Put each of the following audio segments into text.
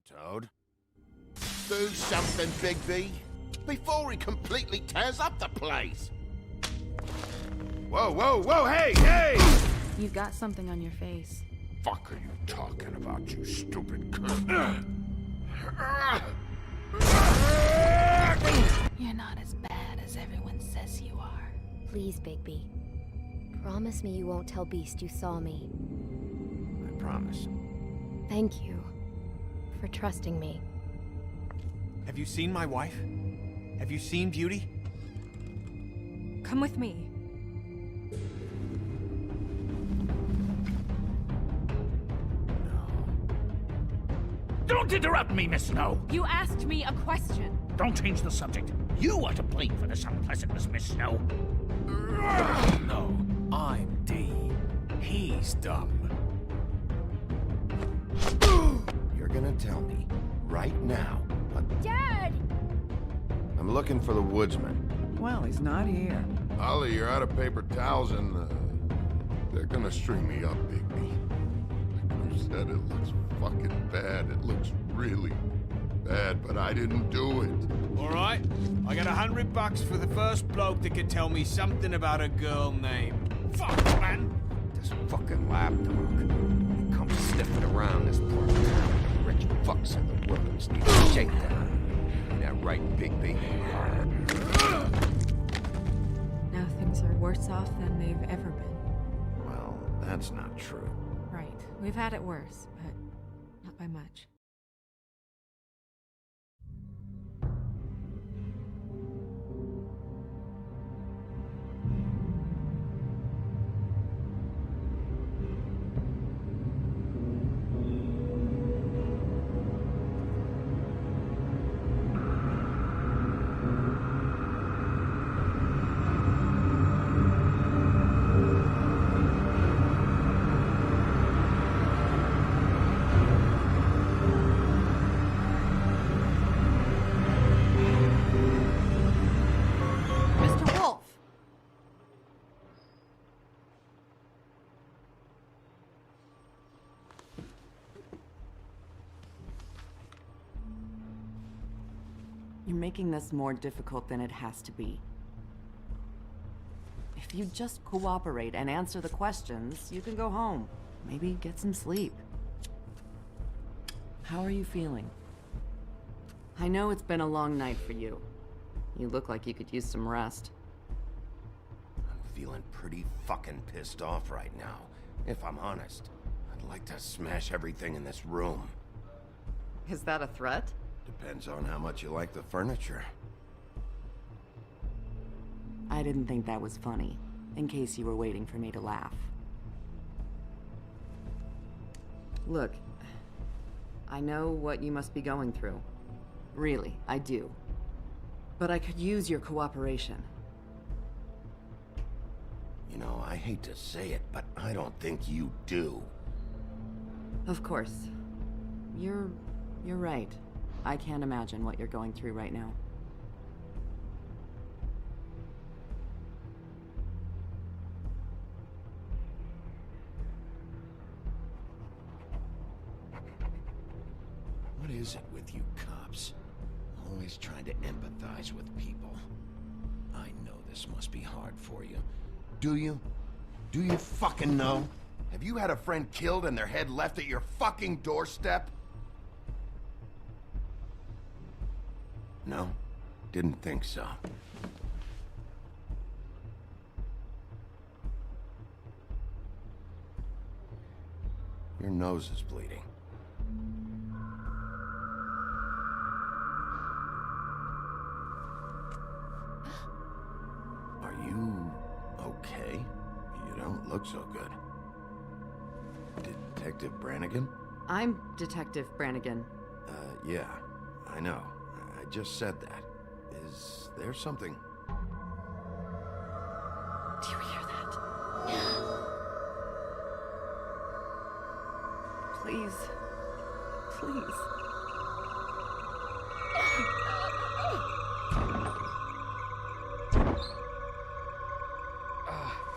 Toad. Do something, Bigby, before he completely tears up the place. Whoa, whoa, whoa, hey, hey! You've got something on your face. Fuck are you talking about, you stupid cunt? You're not as bad as everyone says you are. Please, Bigby. Promise me you won't tell Beast you saw me. I promise. Thank you for trusting me. Have you seen my wife? Have you seen Beauty? Come with me. Don't interrupt me, Miss Snow! You asked me a question. Don't change the subject. You are to blame for this unpleasantness, Miss Snow. No, I'm D. He's dumb. You're gonna tell me, right now. Dad! I'm looking for the woodsman. Well, he's not here. Ollie, you're out of paper towels and they're gonna string me up, Bigby. Like you said, it looks fucking bad. It looks really bad, but I didn't do it. All right, I got $100 for the first bloke that can tell me something about a girl named. Fuck, man! This fucking lapdog. He comes sniffing around this poor town. The rich fucks in the world need a shakedown. Ain't that right, Bigby? Now things are worse off than they've ever been. Well, that's not true. Right. We've had it worse, but not by much. Mr. Wolf! You're making this more difficult than it has to be. If you just cooperate and answer the questions, you can go home. Maybe get some sleep. How are you feeling? I know it's been a long night for you. You look like you could use some rest. I'm feeling pretty fucking pissed off right now, if I'm honest. I'd like to smash everything in this room. Is that a threat? Depends on how much you like the furniture. I didn't think that was funny, in case you were waiting for me to laugh. Look, I know what you must be going through. Really, I do. But I could use your cooperation. You know, I hate to say it, but I don't think you do. Of course. You're right. I can't imagine what you're going through right now. What is it with you cops? Always trying to empathize with people. I know this must be hard for you. Do you? Do you fucking know? Have you had a friend killed and their head left at your fucking doorstep? No? Didn't think so. Your nose is bleeding. Are you okay? You don't look so good. Detective Brannigan? I'm Detective Brannigan. Yeah, I know. I just said that. Is there something? Do you hear that? Please. Please.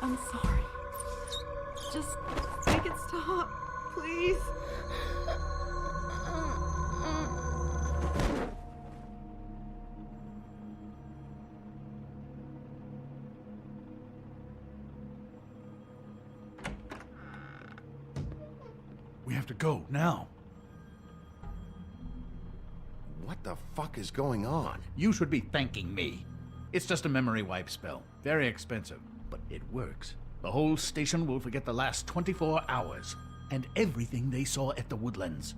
I'm sorry. Just make it stop, please. have to go, now. What the fuck is going on? You should be thanking me. It's just a memory wipe spell. Very expensive, but it works. The whole station will forget the last 24 hours, and everything they saw at the Woodlands.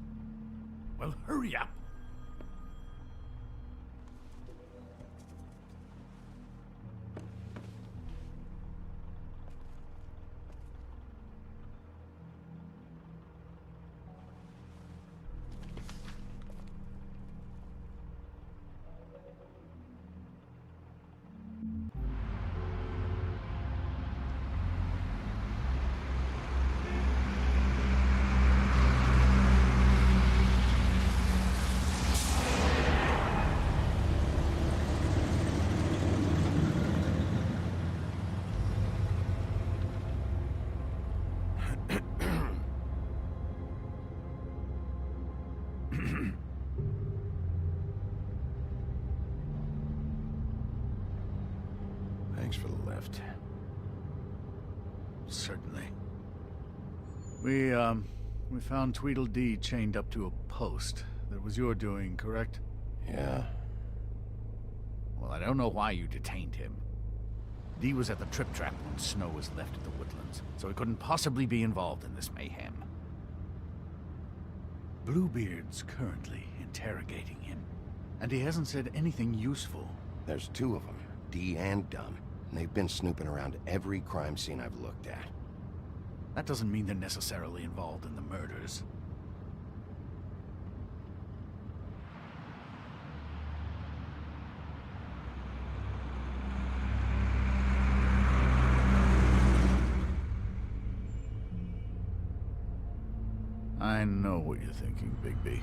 Well, hurry up. Thanks for the lift. Certainly. We found Tweedledee chained up to a post. That was your doing, correct? Yeah. Well, I don't know why you detained him. Dee was at the Trip Trap when Snow was left at the Woodlands, so he couldn't possibly be involved in this mayhem. Bluebeard's currently interrogating him, and he hasn't said anything useful. There's two of them, Dee and Dunn. And they've been snooping around every crime scene I've looked at. That doesn't mean they're necessarily involved in the murders. I know what you're thinking, Bigby.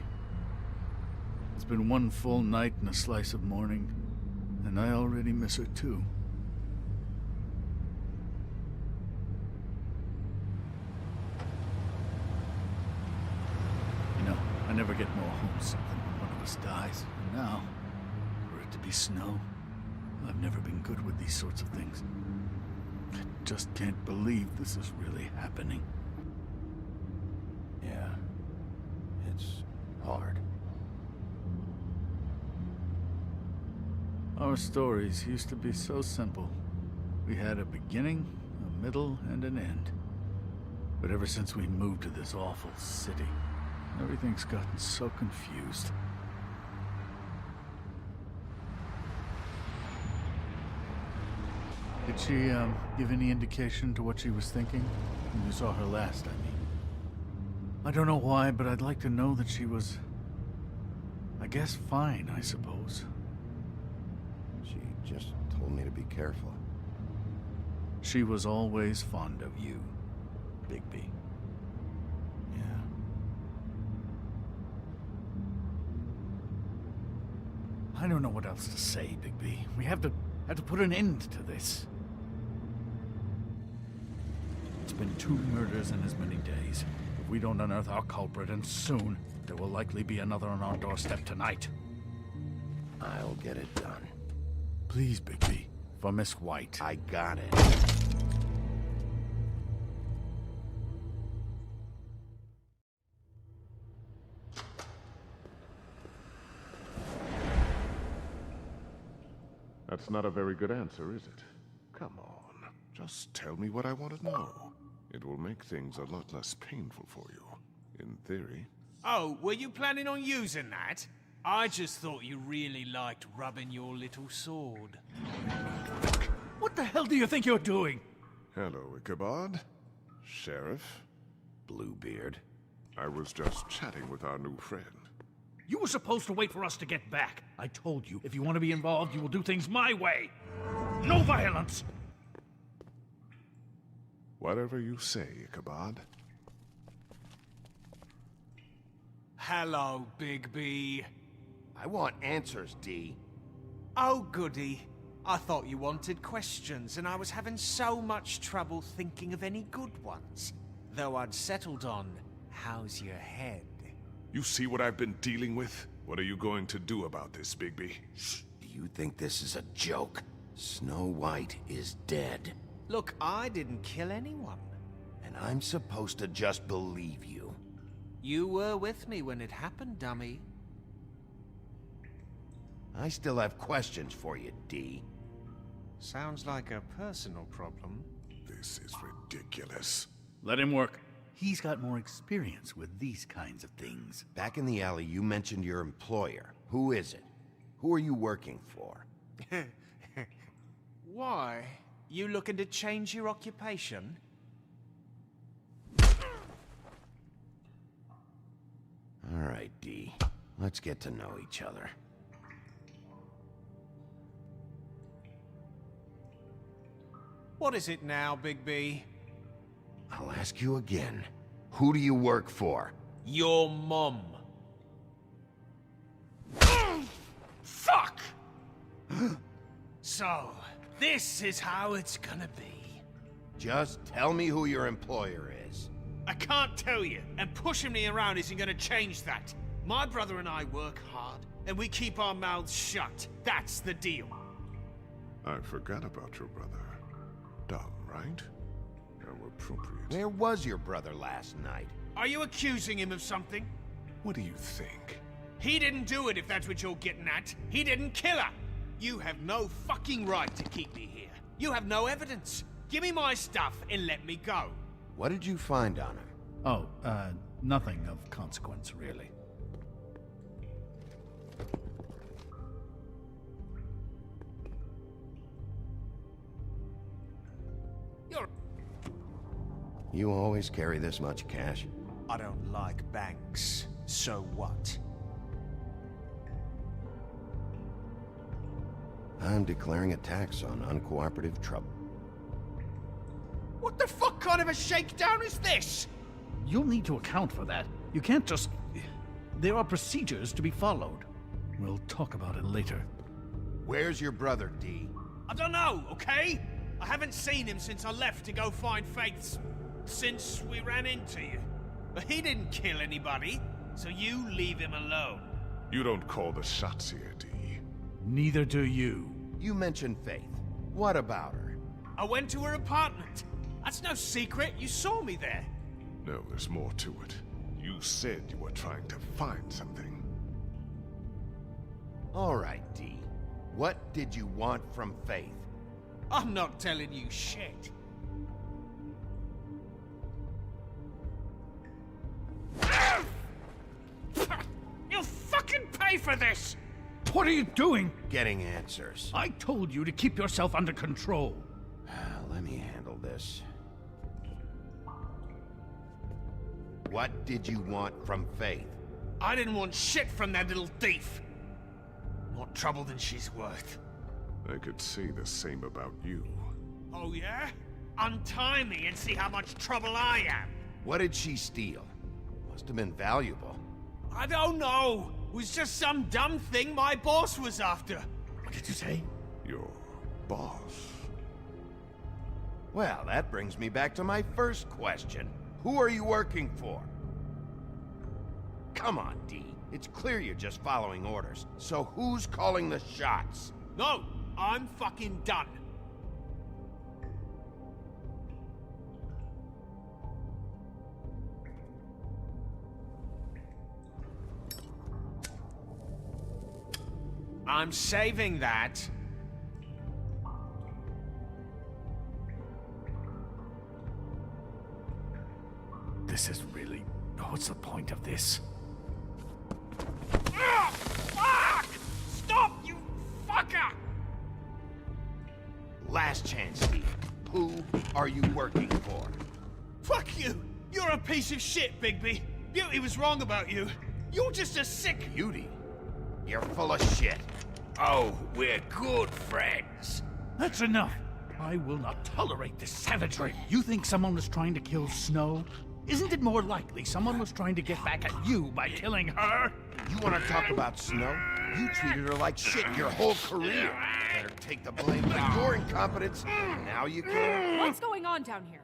It's been one full night and a slice of morning, and I already miss her too. You know, I never get more homesick than when one of us dies. And now, for it to be Snow, I've never been good with these sorts of things. I just can't believe this is really happening. Yeah. It's hard. Our stories used to be so simple. We had a beginning, a middle, and an end. But ever since we moved to this awful city, everything's gotten so confused. Did she, give any indication to what she was thinking? When you saw her last, I mean. I don't know why, but I'd like to know that she was... I guess fine, I suppose. She just told me to be careful. She was always fond of you, Bigby. Yeah. I don't know what else to say, Bigby. We have to put an end to this. It's been 2 murders in as many days. If we don't unearth our culprit, and soon, there will likely be another on our doorstep tonight. I'll get it done. Please, Bigby. For Miss White. I got it. That's not a very good answer, is it? Come on. Just tell me what I want to know. It will make things a lot less painful for you. In theory. Oh, were you planning on using that? I just thought you really liked rubbing your little sword. What the hell do you think you're doing? Hello, Ichabod. Sheriff. Bluebeard. I was just chatting with our new friend. You were supposed to wait for us to get back. I told you, if you want to be involved, you will do things my way. No violence! Whatever you say, Ichabod. Hello, Bigby. I want answers, Dee. Oh, goody. I thought you wanted questions, and I was having so much trouble thinking of any good ones. Though I'd settled on, how's your head? You see what I've been dealing with? What are you going to do about this, Bigby? Do you think this is a joke? Snow White is dead. Look, I didn't kill anyone. And I'm supposed to just believe you. You were with me when it happened, dummy. I still have questions for you, D. Sounds like a personal problem. This is ridiculous. Let him work. He's got more experience with these kinds of things. Back in the alley, you mentioned your employer. Who is it? Who are you working for? Why? You looking to change your occupation? All right, D. Let's get to know each other. What is it now, Bigby? I'll ask you again. Who do you work for? Your mum. Fuck! So, this is how it's gonna be. Just tell me who your employer is. I can't tell you, and pushing me around isn't gonna change that. My brother and I work hard, and we keep our mouths shut. That's the deal. I forgot about your brother. Dumb, right? How appropriate. Where was your brother last night? Are you accusing him of something? What do you think? He didn't do it, if that's what you're getting at. He didn't kill her. You have no fucking right to keep me here. You have no evidence. Give me my stuff and let me go. What did you find on him? Oh, nothing of consequence, really. You always carry this much cash? I don't like banks. So what? I'm declaring a tax on uncooperative trouble. What the fuck kind of a shakedown is this? You'll need to account for that. You can't just... There are procedures to be followed. We'll talk about it later. Where's your brother, D? I don't know, okay? I haven't seen him since I left to go find Faith's... since we ran into you. But he didn't kill anybody, so you leave him alone. You don't call the shots here, D. Neither do you. You mentioned Faith. What about her? I went to her apartment. That's no secret. You saw me there. No, there's more to it. You said you were trying to find something. All right, D. What did you want from Faith? I'm not telling you shit. You'll fucking pay for this! What are you doing? Getting answers. I told you to keep yourself under control. Let me handle this. What did you want from Faith? I didn't want shit from that little thief. More trouble than she's worth. I could say the same about you. Oh yeah? Untie me and see how much trouble I am. What did she steal? Must have been valuable. I don't know. It was just some dumb thing my boss was after. What did you say? Your boss. Well, that brings me back to my first question. Who are you working for? Come on, D. It's clear you're just following orders. So who's calling the shots? No, I'm fucking done. I'm saving that. This is really... What's the point of this? Ah, fuck! Stop, you fucker! Last chance, D. Who are you working for? Fuck you! You're a piece of shit, Bigby. Beauty was wrong about you. You're just a sick... Beauty? You're full of shit. Oh, we're good friends. That's enough. I will not tolerate this savagery. You think someone was trying to kill Snow? Isn't it more likely someone was trying to get back at you by killing her? You want to talk about Snow? You treated her like shit your whole career. Better take the blame for your incompetence. Now you can. What's going on down here?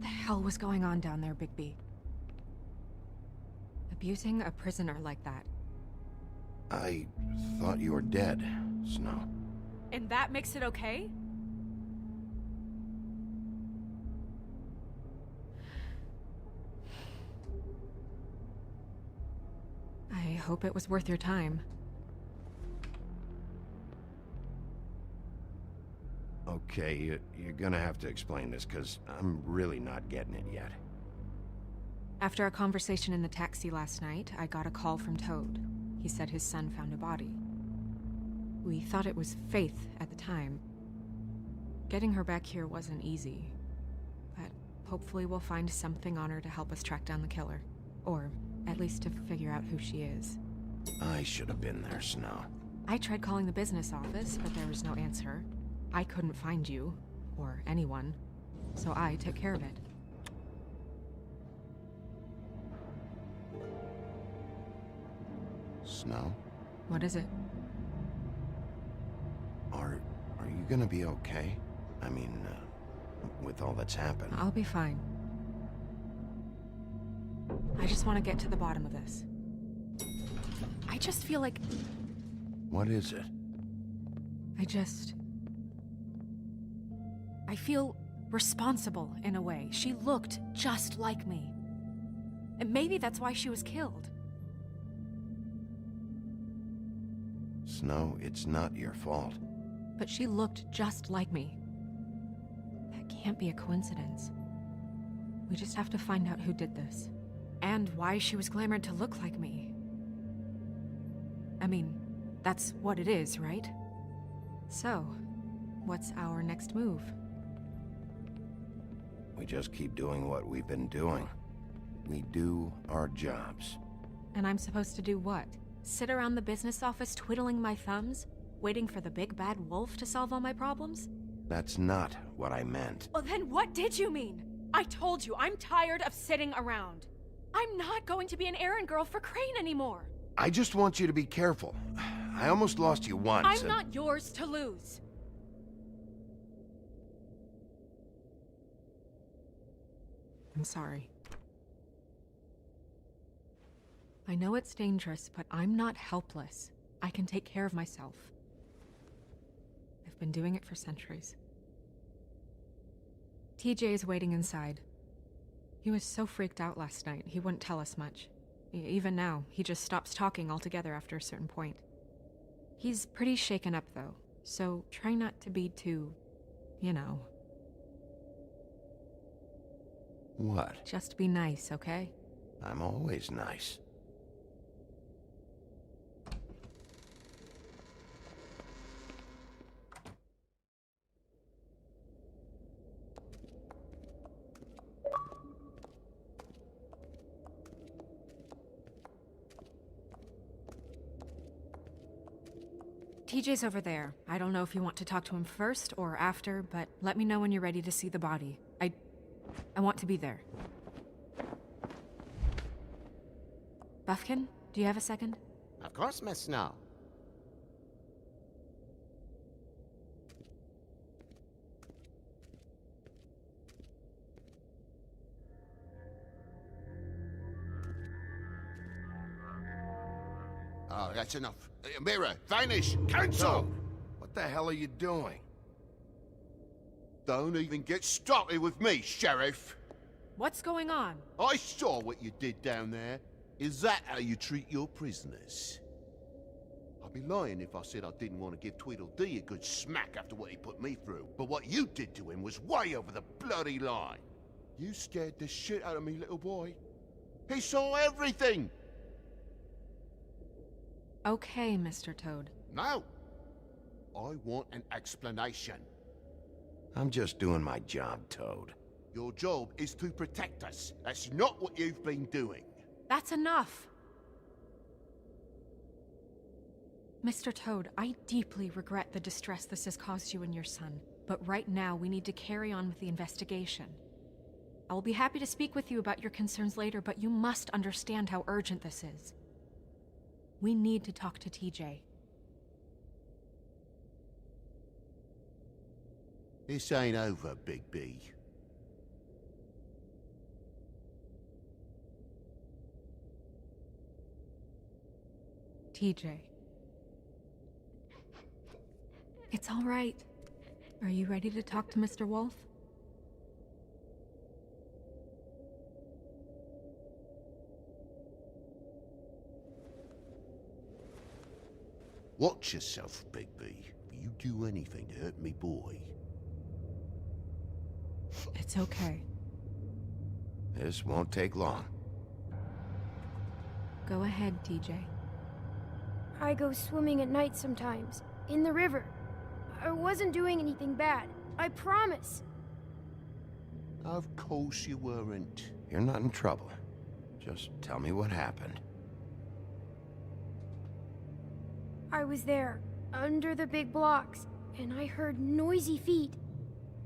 What the hell was going on down there, Bigby? Abusing a prisoner like that. I thought you were dead, Snow. And that makes it okay? I hope it was worth your time. Okay, you're gonna have to explain this, because I'm really not getting it yet. After a conversation in the taxi last night, I got a call from Toad. He said his son found a body. We thought it was Faith at the time. Getting her back here wasn't easy, but hopefully we'll find something on her to help us track down the killer. Or at least to figure out who she is. I should have been there, Snow. I tried calling the business office, but there was no answer. I couldn't find you, or anyone, so I took care of it. Snow? What is it? Are you gonna be okay? I mean, with all that's happened. I'll be fine. I just want to get to the bottom of this. I just feel like... What is it? I feel responsible in a way. She looked just like me. And maybe that's why she was killed. Snow, it's not your fault. But she looked just like me. That can't be a coincidence. We just have to find out who did this. And why she was glamored to look like me. I mean, that's what it is, right? So, what's our next move? We just keep doing what we've been doing. We do our jobs. And I'm supposed to do what? Sit around the business office twiddling my thumbs? Waiting for the big bad wolf to solve all my problems? That's not what I meant. Well, then what did you mean? I told you, I'm tired of sitting around. I'm not going to be an errand girl for Crane anymore. I just want you to be careful. I almost lost you once. I'm not yours to lose. I'm sorry. I know it's dangerous, but I'm not helpless. I can take care of myself. I've been doing it for centuries. TJ is waiting inside. He was so freaked out last night, he wouldn't tell us much. Even now, he just stops talking altogether after a certain point. He's pretty shaken up, though, so try not to be too, you know. What? Just be nice, okay? I'm always nice. TJ's over there. I don't know if you want to talk to him first or after, but let me know when you're ready to see the body. I want to be there. Buffkin, do you have a second? Of course, Miss Snow. Oh, that's enough. Mirror, vanish, cancel! What the hell are you doing? Don't even get started with me, Sheriff. What's going on? I saw what you did down there. Is that how you treat your prisoners? I'd be lying if I said I didn't want to give Tweedledee a good smack after what he put me through. But what you did to him was way over the bloody line. You scared the shit out of me, little boy. He saw everything! Okay, Mr. Toad. No. I want an explanation. I'm just doing my job, Toad. Your job is to protect us. That's not what you've been doing. That's enough! Mr. Toad, I deeply regret the distress this has caused you and your son, but right now we need to carry on with the investigation. I will be happy to speak with you about your concerns later, but you must understand how urgent this is. We need to talk to TJ. This ain't over, Bigby. TJ. It's all right. Are you ready to talk to Mr. Wolf? Watch yourself, Bigby. You do anything to hurt me, boy. It's okay. This won't take long. Go ahead, TJ. I go swimming at night sometimes, in the river. I wasn't doing anything bad, I promise. Of course you weren't. You're not in trouble. Just tell me what happened. I was there, under the big blocks, and I heard noisy feet.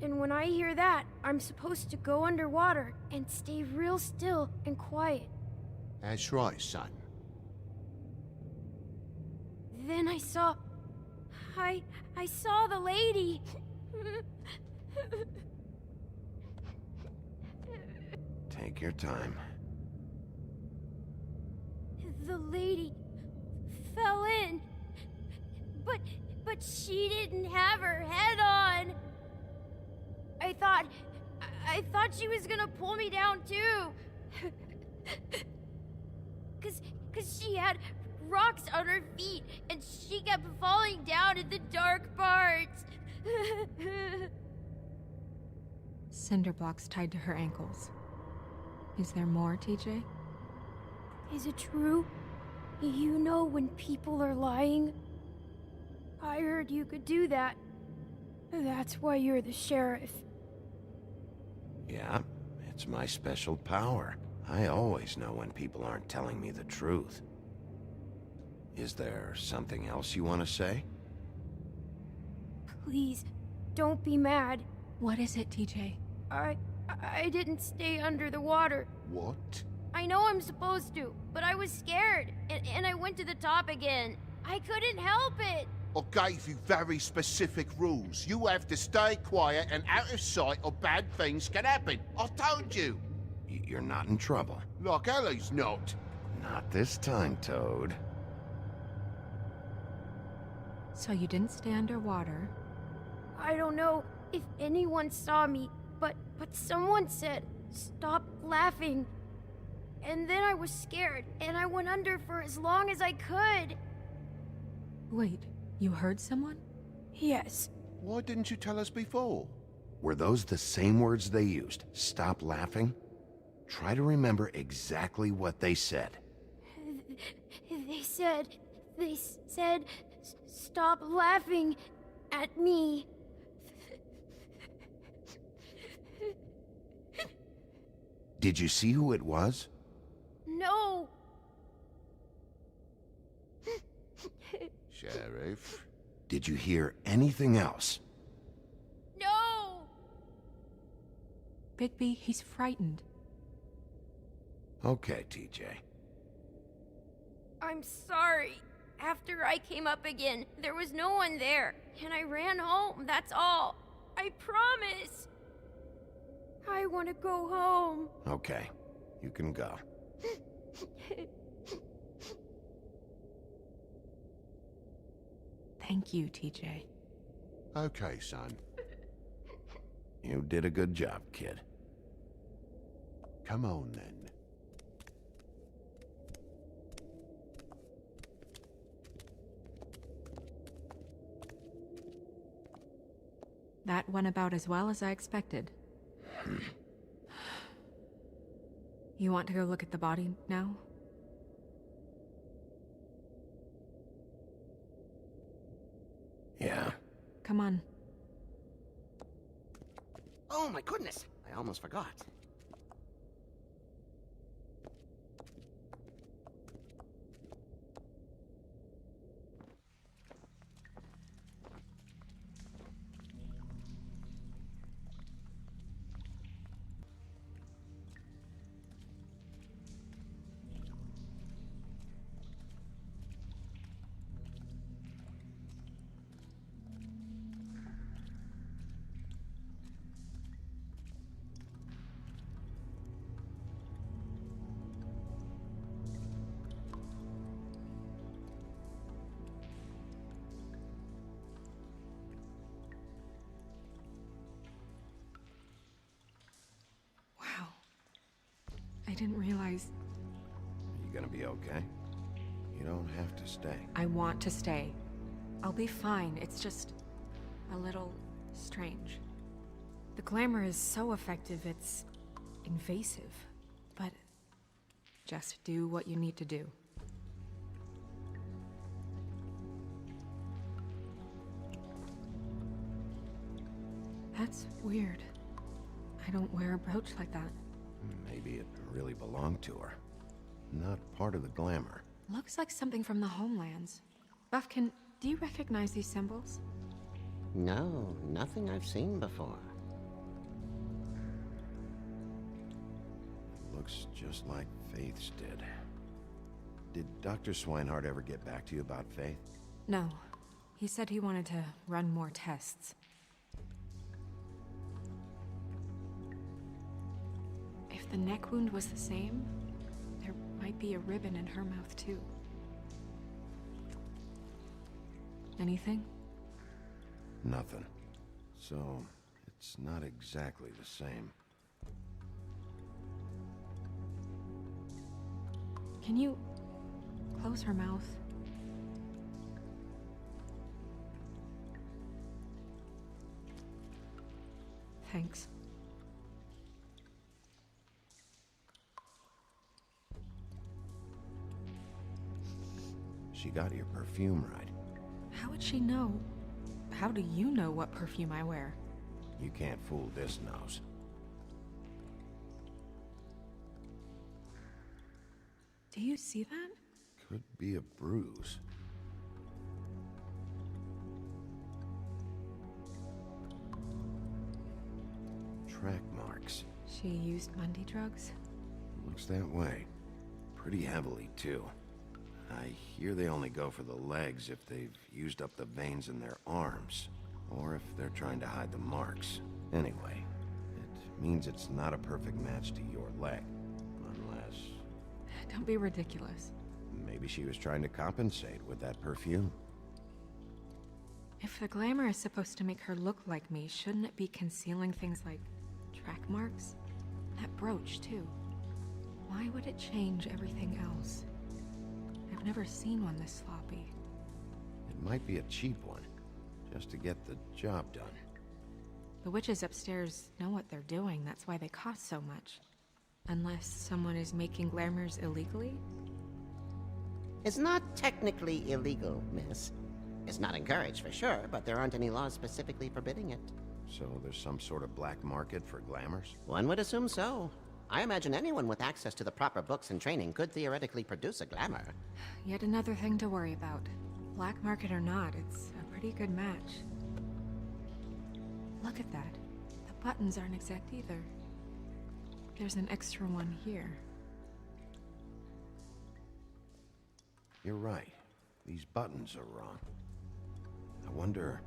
And when I hear that, I'm supposed to go underwater and stay real still and quiet. That's right, son. Then I saw the lady. Take your time. The lady fell in. But she didn't have her head on. I thought she was gonna pull me down too. Cause she had rocks on her feet and she kept falling down in the dark parts. Cinder blocks tied to her ankles. Is there more, TJ? Is it true? You know when people are lying? I heard you could do that. That's why you're the sheriff. Yeah, it's my special power. I always know when people aren't telling me the truth. Is there something else you want to say? Please, don't be mad. What is it, TJ? I didn't stay under the water. What? I know I'm supposed to, but I was scared, and I went to the top again. I couldn't help it. I gave you very specific rules. You have to stay quiet and out of sight or bad things can happen. I told you. You're not in trouble. Like Ellie's not. Not this time, Toad. So you didn't stay underwater? I don't know if anyone saw me, but someone said, "Stop laughing." And then I was scared, and I went under for as long as I could. Wait, you heard someone? Yes. Why didn't you tell us before? Were those the same words they used? Stop laughing? Try to remember exactly what they said. They said, "Stop laughing at me." Did you see who it was? No. Sheriff? Did you hear anything else? No. Bigby, he's frightened. Okay, TJ. I'm sorry. After I came up again, there was no one there, and I ran home, that's all. I promise. I want to go home. Okay, you can go. Thank you, TJ. Okay, son. You did a good job, kid. Come on, then. That went about as well as I expected. You want to go look at the body now? Yeah. Come on. Oh my goodness, I almost forgot. didn't realize... Are you gonna be okay? You don't have to stay. I want to stay. I'll be fine. It's just a little strange. The glamour is so effective, it's invasive. But just do what you need to do. That's weird. I don't wear a brooch like that. Maybe it really belonged to her. Not part of the glamour. Looks like something from the homelands. Buffkin, do you recognize these symbols? No, nothing I've seen before. It looks just like Faith's did. Did Dr. Swinehart ever get back to you about Faith? No. He said he wanted to run more tests. If the neck wound was the same, there might be a ribbon in her mouth too. Anything? Nothing. So, it's not exactly the same. Can you close her mouth? Thanks. She got your perfume right. How would she know? How do you know what perfume I wear? You can't fool this nose. Do you see that? Could be a bruise. Track marks. She used Mundy drugs? Looks that way. Pretty heavily, too. I hear they only go for the legs if they've used up the veins in their arms, or if they're trying to hide the marks. Anyway, it means it's not a perfect match to your leg, unless... Don't be ridiculous. Maybe she was trying to compensate with that perfume. If the glamour is supposed to make her look like me, shouldn't it be concealing things like track marks? That brooch, too. Why would it change everything else? I've never seen one this sloppy. It might be a cheap one, just to get the job done. The witches upstairs know what they're doing, that's why they cost so much. Unless someone is making glamours illegally? It's not technically illegal, miss. It's not encouraged for sure, but there aren't any laws specifically forbidding it. So there's some sort of black market for glamours? One would assume so. I imagine anyone with access to the proper books and training could theoretically produce a glamour. Yet another thing to worry about. Black market or not, it's a pretty good match. Look at that. The buttons aren't exact either. There's an extra one here. You're right. These buttons are wrong. I wonder...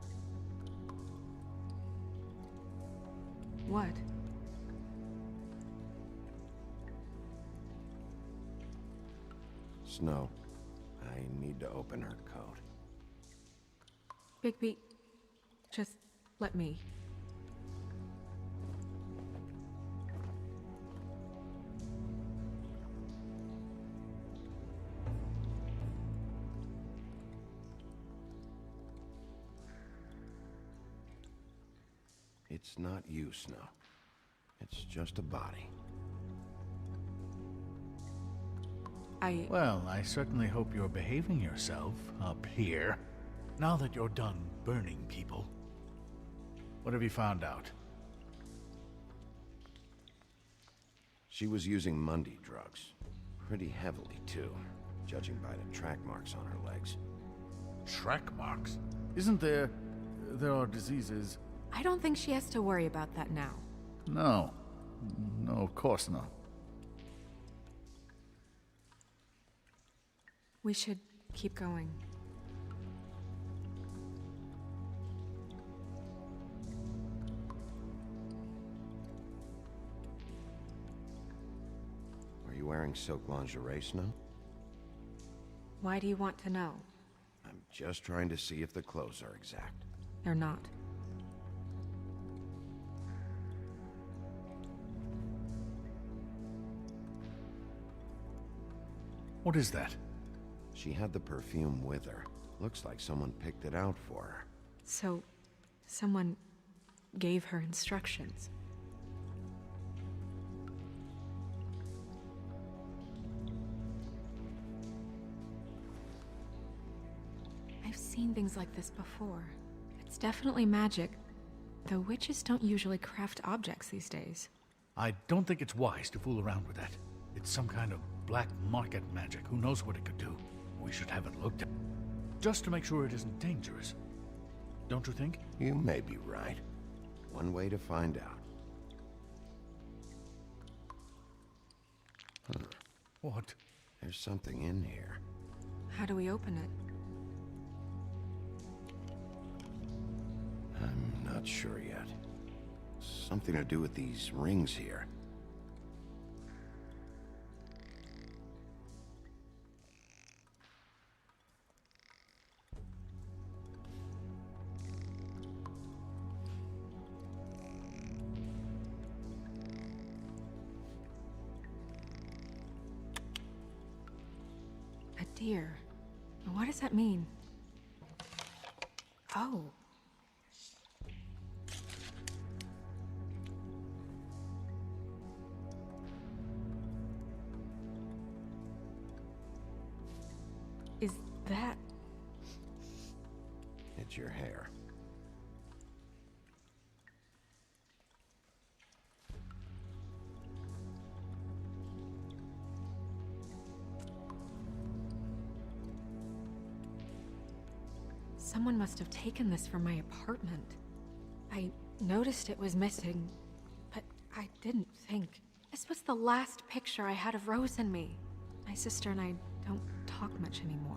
What? Snow, I need to open her coat. Bigby, just let me. It's not you, Snow. It's just a body. Well, I certainly hope you're behaving yourself up here, now that you're done burning people. What have you found out? She was using Mundy drugs. Pretty heavily, too, judging by the track marks on her legs. Track marks? Isn't there... there are diseases... I don't think she has to worry about that now. No. No, of course not. We should keep going. Are you wearing silk lingerie, Snow? Why do you want to know? I'm just trying to see if the clothes are exact. They're not. What is that? She had the perfume with her. Looks like someone picked it out for her. So, someone gave her instructions. I've seen things like this before. It's definitely magic, though witches don't usually craft objects these days. I don't think it's wise to fool around with that. It's some kind of black market magic. Who knows what it could do? We should have it looked at. Just to make sure it isn't dangerous. Don't you think? You may be right. One way to find out. Huh. What? There's something in here. How do we open it? I'm not sure yet. Something to do with these rings here. A deer. What does that mean? Oh. Is that... It's your hair. Someone must have taken this from my apartment. I noticed it was missing, but I didn't think. This was the last picture I had of Rose and me. My sister and I don't talk much anymore.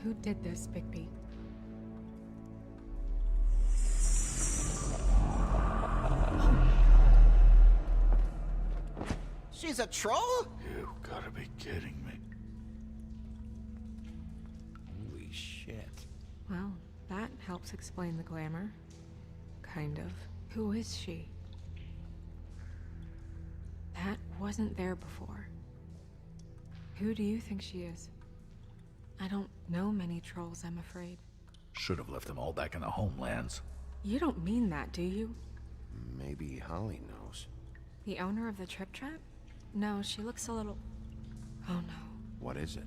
Who did this, Bigby? She's a troll? You gotta be kidding me. Holy shit. Well, that helps explain the glamour. Kind of. Who is she? That wasn't there before. Who do you think she is? I don't know many trolls, I'm afraid. Should have left them all back in the homelands. You don't mean that, do you? Maybe Holly knows. The owner of the Trip Trap? No, she looks a little... Oh no. What is it?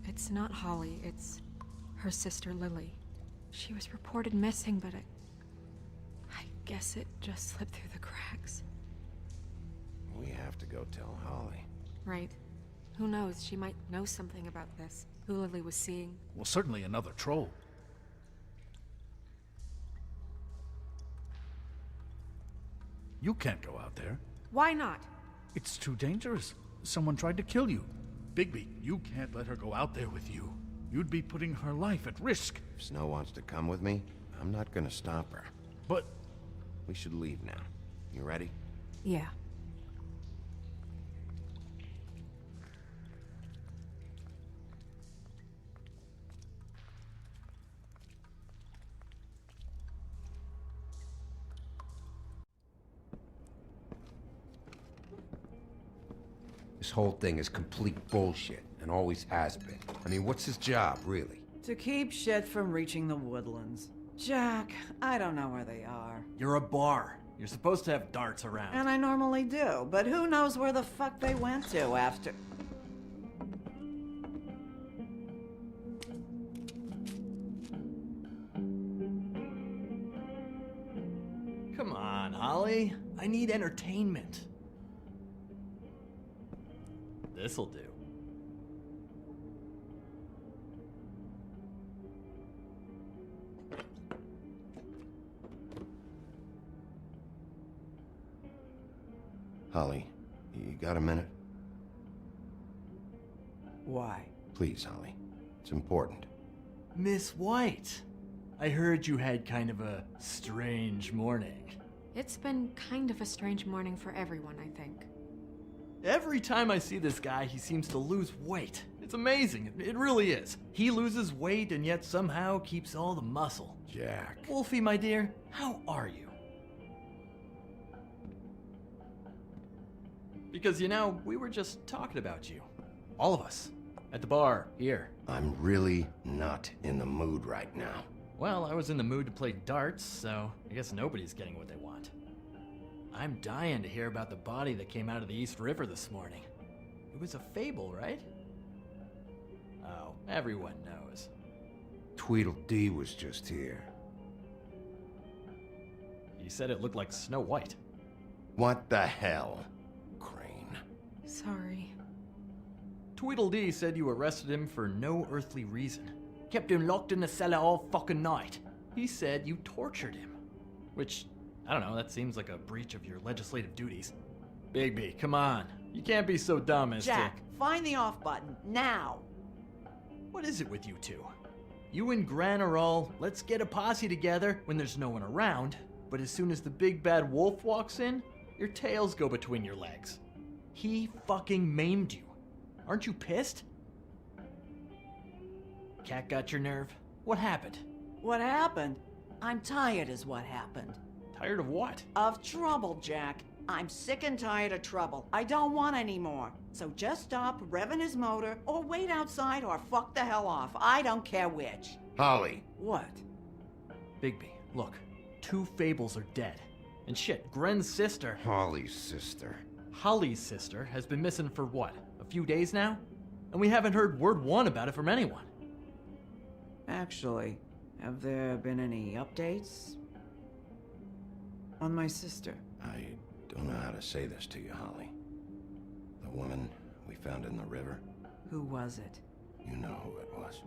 It's not Holly, it's her sister Lily. She was reported missing, but I guess it just slipped through the cracks. We have to go tell Holly. Right. Who knows, she might know something about this. Who Lily was seeing. Well, certainly another troll. You can't go out there. Why not? It's too dangerous. Someone tried to kill you. Bigby, you can't let her go out there with you. You'd be putting her life at risk. If Snow wants to come with me, I'm not gonna stop her. But... We should leave now. You ready? Yeah. This whole thing is complete bullshit, and always has been. I mean, what's his job, really? To keep shit from reaching the woodlands. Jack, I don't know where they are. You're a bar. You're supposed to have darts around. And I normally do, but who knows where the fuck they went to after... Come on, Holly. I need entertainment. This'll do. Holly, you got a minute? Why? Please, Holly. It's important. Miss White, I heard you had kind of a strange morning. It's been kind of a strange morning for everyone, I think. Every time I see this guy, he seems to lose weight. It's amazing. It really is. He loses weight and yet somehow keeps all the muscle. Jack. Wolfie, my dear, how are you? Because, you know, we were just talking about you. All of us. At the bar, here. I'm really not in the mood right now. Well, I was in the mood to play darts, so I guess nobody's getting what they want. I'm dying to hear about the body that came out of the East River this morning. It was a fable, right? Oh, everyone knows. Tweedledee was just here. He said it looked like Snow White. What the hell, Crane? Sorry. Tweedledee said you arrested him for no earthly reason. Kept him locked in the cellar all fucking night. He said you tortured him. Which, I don't know, that seems like a breach of your legislative duties. Bigby, come on. You can't be so dumb as Jack, find the off button, now! What is it with you two? You and Gran are all, let's get a posse together when there's no one around, but as soon as the big bad wolf walks in, your tails go between your legs. He fucking maimed you. Aren't you pissed? Cat got your nerve? What happened? What happened? I'm tired is what happened. Tired of what? Of trouble, Jack. I'm sick and tired of trouble. I don't want any more. So just stop revving his motor, or wait outside, or fuck the hell off. I don't care which. Holly. What? Bigby, look. 2 Fables are dead. And shit, Gren's sister... Holly's sister. Holly's sister has been missing for what? A few days now? And we haven't heard word one about it from anyone. Actually, have there been any updates on my sister? I don't know how to say this to you, Holly. The woman we found in the river. Who was it? You know who it was.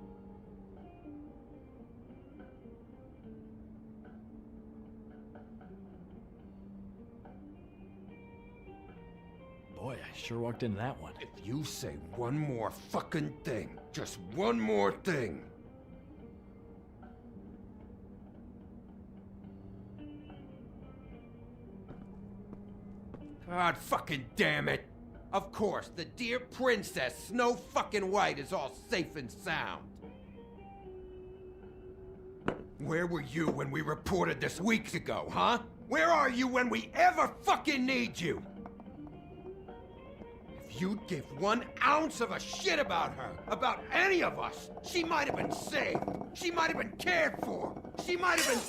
Boy, I sure walked into that one. If you say one more fucking thing, just one more thing. God fucking damn it! Of course, the dear princess, Snow fucking White, is all safe and sound. Where were you when we reported this weeks ago, huh? Where are you when we ever fucking need you? If you'd give 1 ounce of a shit about her, about any of us, she might have been saved. She might have been cared for. She might have been...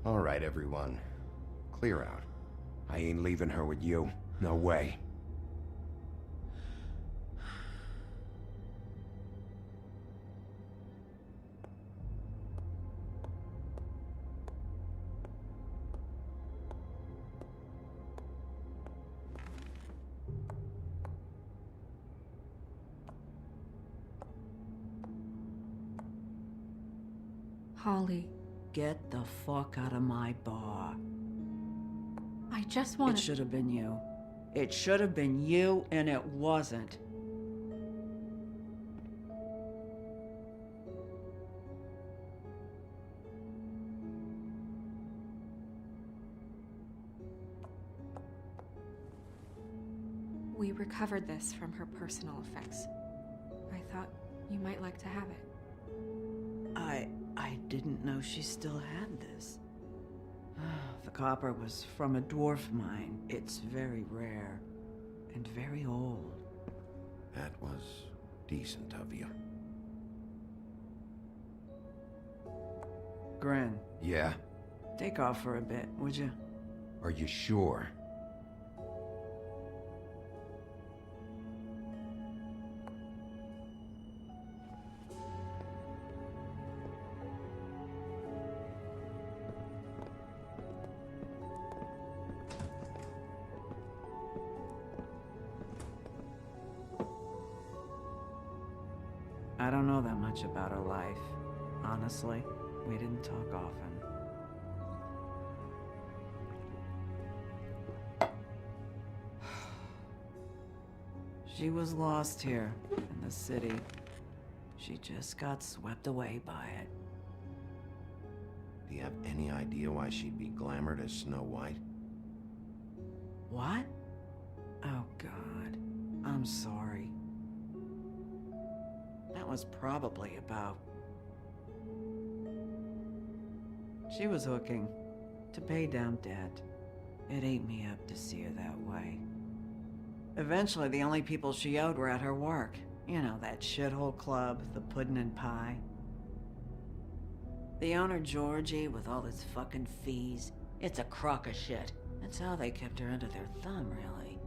All right, everyone. Clear out. I ain't leaving her with you. No way. Holly. Get the fuck out of my bar. I just want It should have been you. It should have been you, and it wasn't. We recovered this from her personal effects. I thought you might like to have it. I didn't know she still had this. The copper was from a dwarf mine. It's very rare and very old. That was decent of you. Gren. Yeah? Take off for a bit, would you? Are you sure? I don't know that much about her life. Honestly, we didn't talk often. She was lost here in the city. She just got swept away by it. Do you have any idea why she'd be glamored as Snow White? What? Oh, God. I'm sorry. That was probably about... She was hooking to pay down debt. It ate me up to see her that way. Eventually, the only people she owed were at her work. You know, that shithole club, the Puddin' and Pie. The owner, Georgie, with all his fucking fees, it's a crock of shit. That's how they kept her under their thumb, really.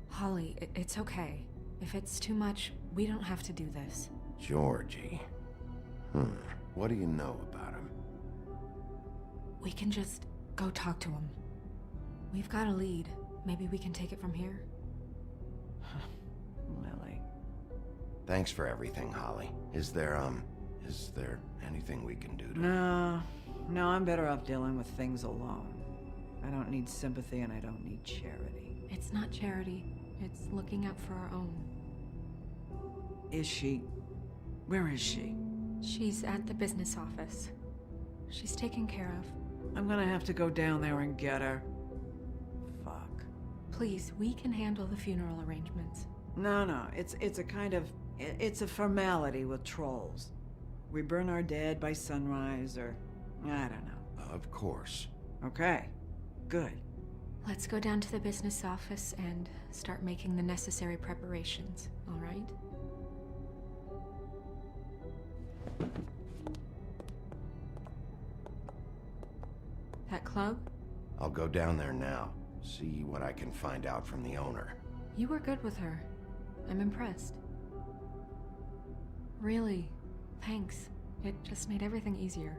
Holly, it's okay. If it's too much, we don't have to do this. Georgie. What do you know about him? We can just go talk to him. We've got a lead. Maybe we can take it from here? Lily. Thanks for everything, Holly. Is there anything we can do to... No, I'm better off dealing with things alone. I don't need sympathy and I don't need charity. It's not charity. It's looking out for our own. Is she... Where is she? She's at the business office. She's taken care of. I'm gonna have to go down there and get her. Fuck. Please, we can handle the funeral arrangements. No, it's a kind of... It's a formality with trolls. We burn our dead by sunrise, or... I don't know. Of course. Okay. Good. Let's go down to the business office and start making the necessary preparations, all right? That club? I'll go down there now. See what I can find out from the owner. You were good with her. I'm impressed. Really, thanks. It just made everything easier.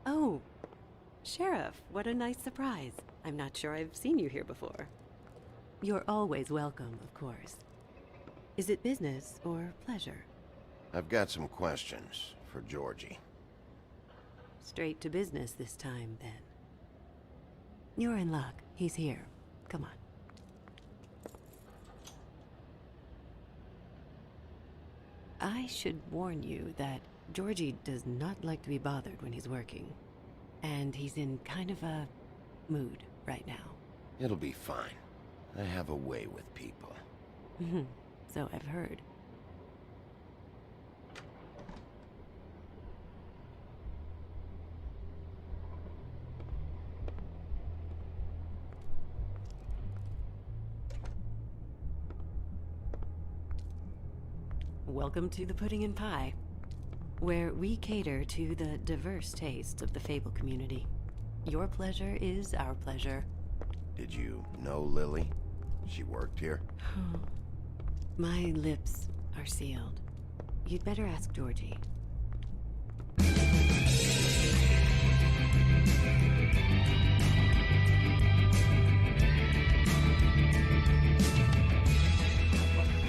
Oh, Sheriff, what a nice surprise. I'm not sure I've seen you here before. You're always welcome, of course. Is it business or pleasure? I've got some questions for Georgie. Straight to business this time, then. You're in luck. He's here. Come on. I should warn you that Georgie does not like to be bothered when he's working. And he's in kind of a mood right now. It'll be fine. I have a way with people. So I've heard. Welcome to the Pudding and Pie, where we cater to the diverse tastes of the Fable community. Your pleasure is our pleasure. Did you know Lily? She worked here? My lips are sealed. You'd better ask Georgie.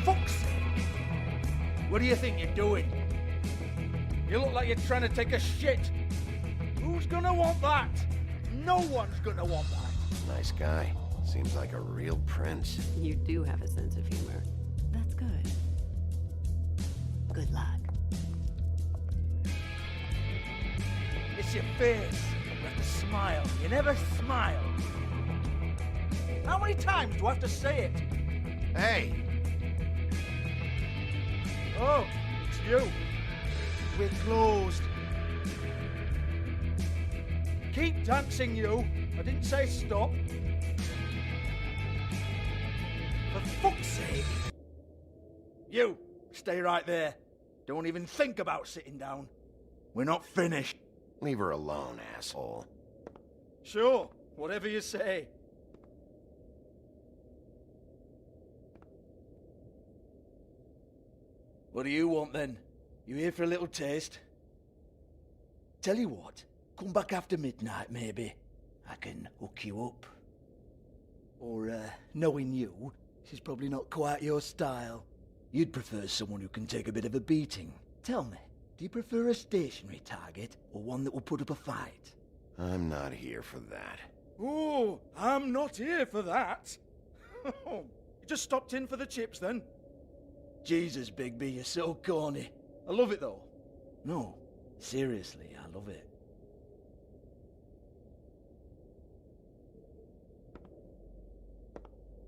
Fuck's sake! What do you think you're doing? You look like you're trying to take a shit. Who's gonna want that? No one's gonna want that. Nice guy. Seems like a real prince. You do have a sense of humor. That's good. Good luck. It's your face. You have to smile. You never smile. How many times do I have to say it? Hey! Oh, it's you. We're closed. Keep dancing, you. I didn't say stop. For fuck's sake. You, stay right there. Don't even think about sitting down. We're not finished. Leave her alone, asshole. Sure, whatever you say. What do you want then? You here for a little taste? Tell you what, come back after midnight, maybe. I can hook you up. Or, knowing you, she's probably not quite your style. You'd prefer someone who can take a bit of a beating. Tell me, do you prefer a stationary target, or one that will put up a fight? I'm not here for that. Oh, I'm not here for that. You just stopped in for the chips, then? Jesus, Bigby, you're so corny. I love it, though. No, seriously, I love it.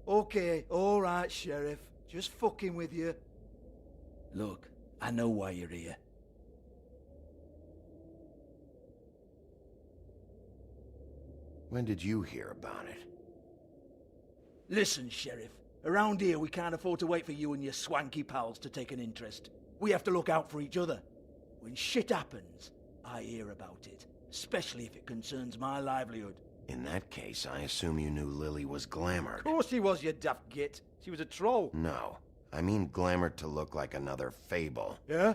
Okay, alright, Sheriff. Just fucking with you. Look, I know why you're here. When did you hear about it? Listen, Sheriff. Around here, we can't afford to wait for you and your swanky pals to take an interest. We have to look out for each other. When shit happens, I hear about it. Especially if it concerns my livelihood. In that case, I assume you knew Lily was glamored. Of course she was, you daft git. She was a troll. No. I mean glamored to look like another Fable. Yeah?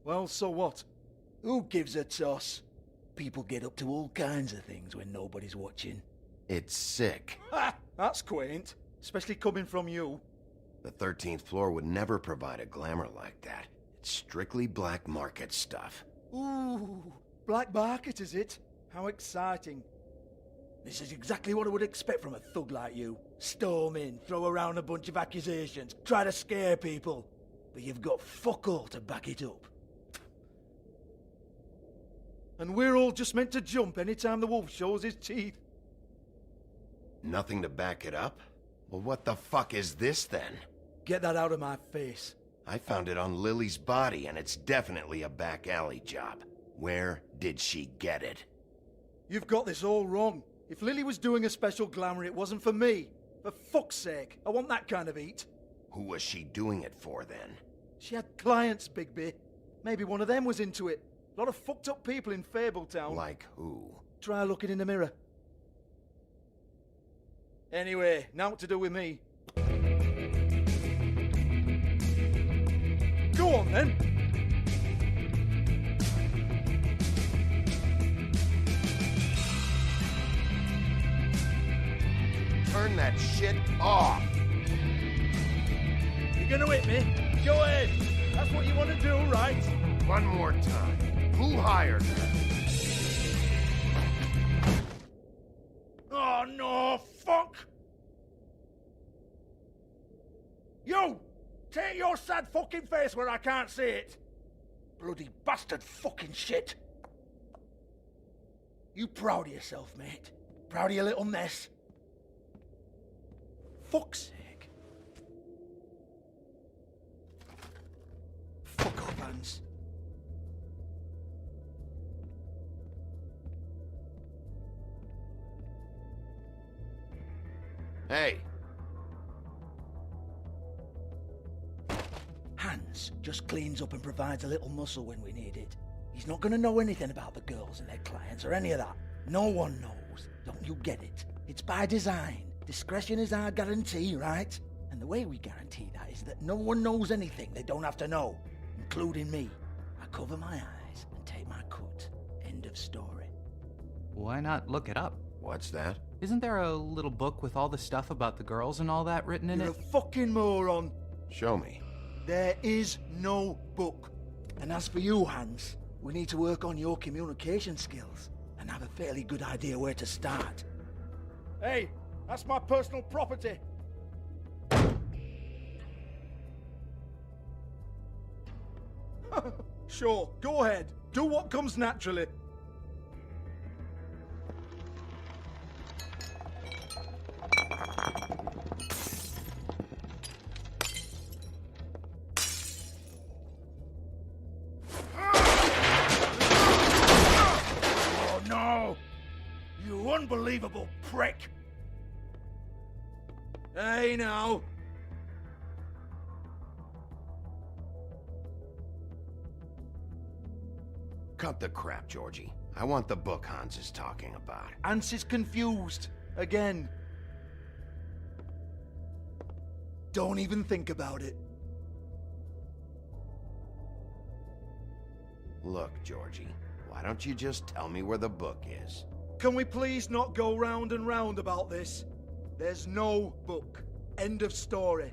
Well, so what? Who gives a toss? People get up to all kinds of things when nobody's watching. It's sick. Ha! That's quaint. Especially coming from you. The 13th floor would never provide a glamour like that. It's strictly black market stuff. Ooh, black market is it? How exciting. This is exactly what I would expect from a thug like you. Storm in, throw around a bunch of accusations, try to scare people. But you've got fuck all to back it up. And we're all just meant to jump anytime the wolf shows his teeth. Nothing to back it up? Well, what the fuck is this then? Get that out of my face. I found it on Lily's body, and it's definitely a back alley job. Where did she get it? You've got this all wrong. If Lily was doing a special glamour, it wasn't for me. For fuck's sake, I want that kind of eat. Who was she doing it for, then? She had clients, Bigby. Maybe one of them was into it. A lot of fucked up people in Fabletown. Like who? Try looking in the mirror. Anyway, now what to do with me? Go on, then. Turn that shit off! You're gonna hit me? Go ahead. That's what you want to do, right? One more time. Who hired her? Oh, no, fuck! You! Take your sad fucking face where I can't see it! Bloody bastard fucking shit! You proud of yourself, mate? Proud of your little mess? Fuck's sake. Fuck off, Hans. Hey! Hans just cleans up and provides a little muscle when we need it. He's not gonna know anything about the girls and their clients or any of that. No one knows. Don't you get it? It's by design. Discretion is our guarantee, right? And the way we guarantee that is that no one knows anything they don't have to know, including me. I cover my eyes and take my cut. End of story. Why not look it up? What's that? Isn't there a little book with all the stuff about the girls and all that written in You're it? a fucking moron. Show me. There is no book. And as for you, Hans, we need to work on your communication skills and have a fairly good idea where to start. Hey, that's my personal property. Sure, go ahead. Do what comes naturally. Oh no! You unbelievable prick! Hey now! Cut the crap, Georgie. I want the book Hans is talking about. Hans is confused. Again. Don't even think about it. Look, Georgie, why don't you just tell me where the book is? Can we please not go round and round about this? There's no book. End of story.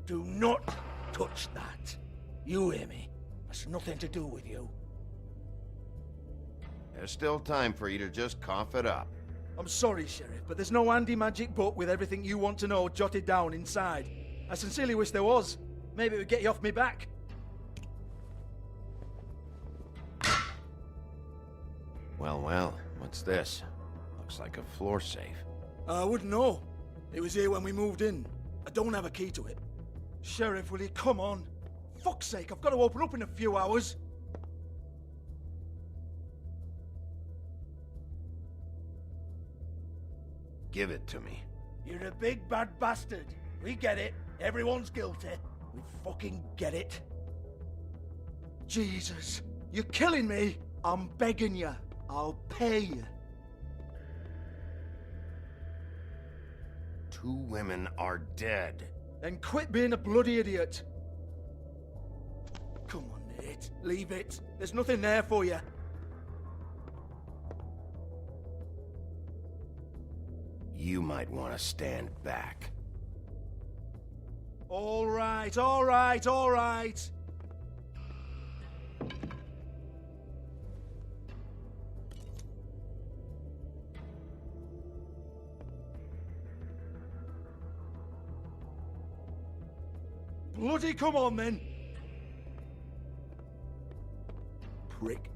Do not touch that. You hear me? That's nothing to do with you. There's still time for you to just cough it up. I'm sorry, Sheriff, but there's no handy magic book with everything you want to know jotted down inside. I sincerely wish there was. Maybe it would get you off me back. Well, what's this? Looks like a floor safe. I wouldn't know. It was here when we moved in. I don't have a key to it. Sheriff, will you come on? Fuck's sake, I've got to open up in a few hours. Give it to me. You're a big bad bastard. We get it. Everyone's guilty. We fucking get it. Jesus, you're killing me. I'm begging you. I'll pay you. 2 women are dead. Then quit being a bloody idiot. Come on, Nate. Leave it. There's nothing there for you. You might want to stand back. All right, all right, all right. Bloody come on, then. Prick.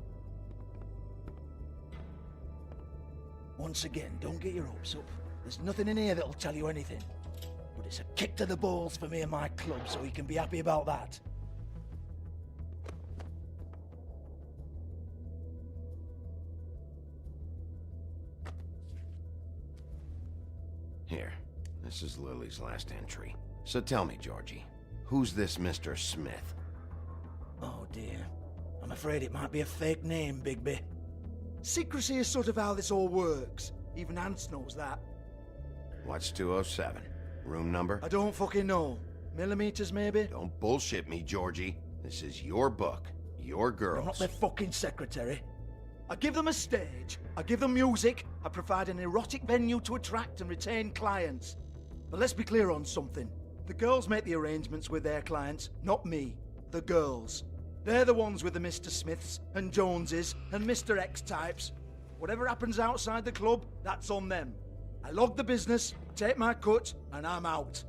Once again, don't get your hopes up. There's nothing in here that'll tell you anything. But it's a kick to the balls for me and my club, so you can be happy about that. Here, this is Lily's last entry. So tell me, Georgie, who's this Mr. Smith? Oh dear. I'm afraid it might be a fake name, Bigby. Secrecy is sort of how this all works. Even Hans knows that. What's 207? Room number? I don't fucking know. Millimeters, maybe? Don't bullshit me, Georgie. This is your book. Your girls. I'm not their fucking secretary. I give them a stage. I give them music. I provide an erotic venue to attract and retain clients. But let's be clear on something. The girls make the arrangements with their clients, not me. The girls. They're the ones with the Mr. Smiths and Joneses and Mr. X types. Whatever happens outside the club, that's on them. I log the business, take my cut, and I'm out.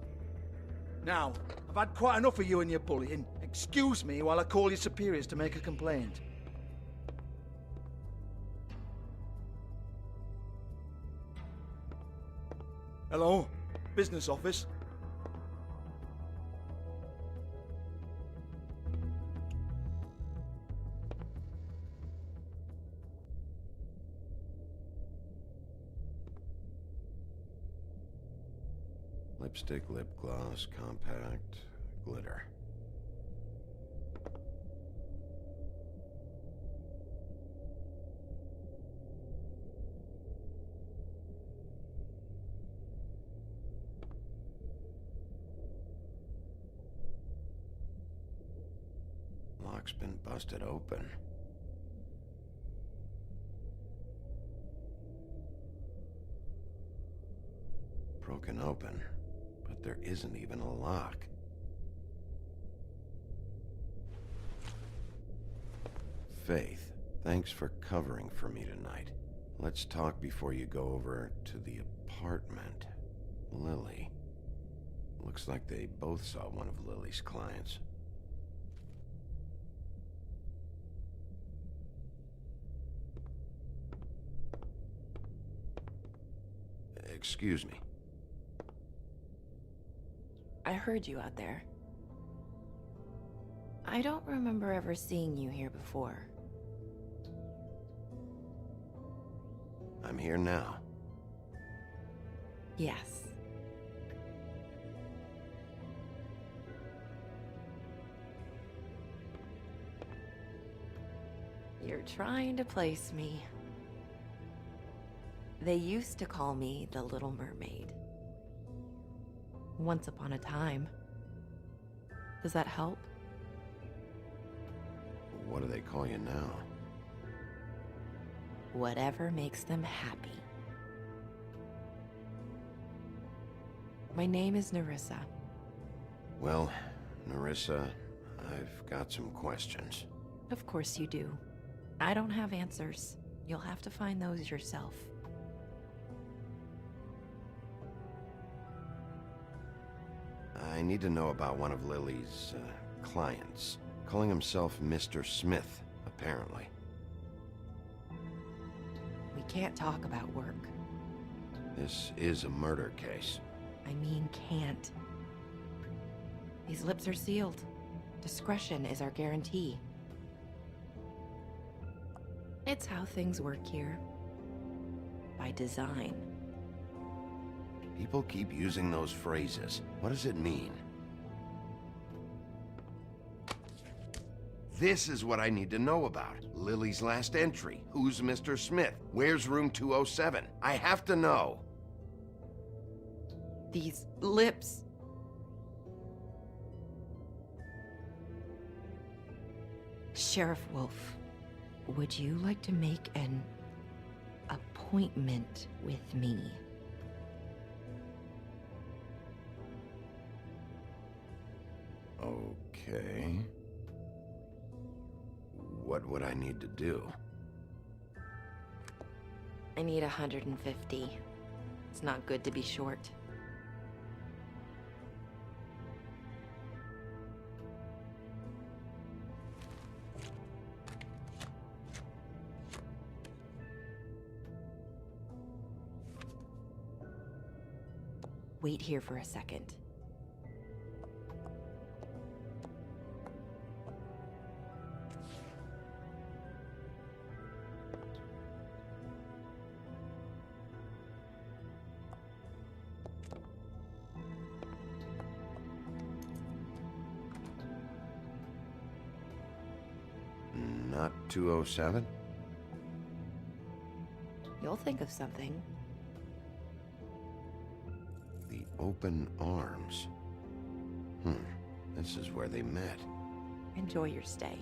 Now, I've had quite enough of you and your bullying. Excuse me while I call your superiors to make a complaint. Hello? Business office? Lipstick, lip gloss, compact, glitter. Lock's been busted open. Broken open. But there isn't even a lock. Faith, thanks for covering for me tonight. Let's talk before you go over to the apartment. Lily. Looks like they both saw one of Lily's clients. Excuse me. I heard you out there. I don't remember ever seeing you here before. I'm here now. Yes. You're trying to place me. They used to call me the Little Mermaid. Once upon a time. Does that help? What do they call you now? Whatever makes them happy. My name is Nerissa. Well, Nerissa, I've got some questions. Of course you do. I don't have answers. You'll have to find those yourself. I need to know about one of Lily's, clients. Calling himself Mr. Smith, apparently. We can't talk about work. This is a murder case. I mean can't. These lips are sealed. Discretion is our guarantee. It's how things work here. By design. People keep using those phrases. What does it mean? This is what I need to know about. Lily's last entry. Who's Mr. Smith? Where's room 207? I have to know. These lips. Sheriff Wolf, would you like to make an appointment with me? Okay. What would I need to do? I need 150. It's not good to be short. Wait here for a second. Not 207? You'll think of something. The open arms. This is where they met. Enjoy your stay.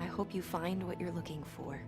I hope you find what you're looking for.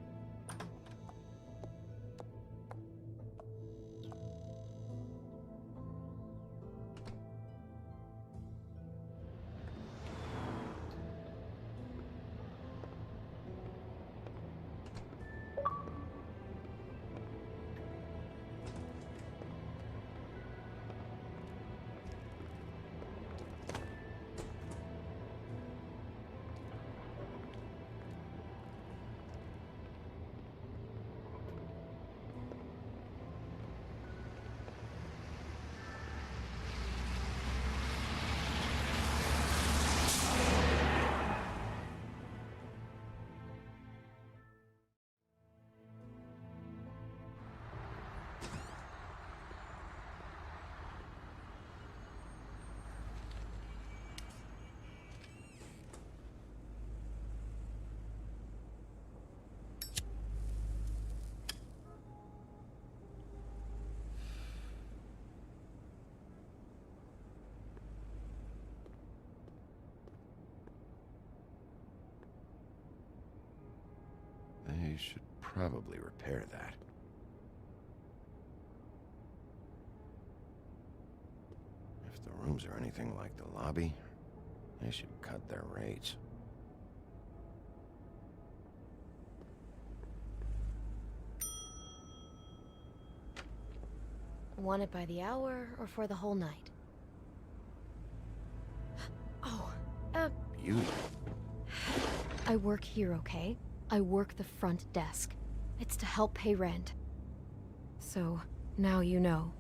They should probably repair that. If the rooms are anything like the lobby, they should cut their rates. Want it by the hour or for the whole night? Oh, Beauty. I work here, okay? I work the front desk. It's to help pay rent. So, now you know.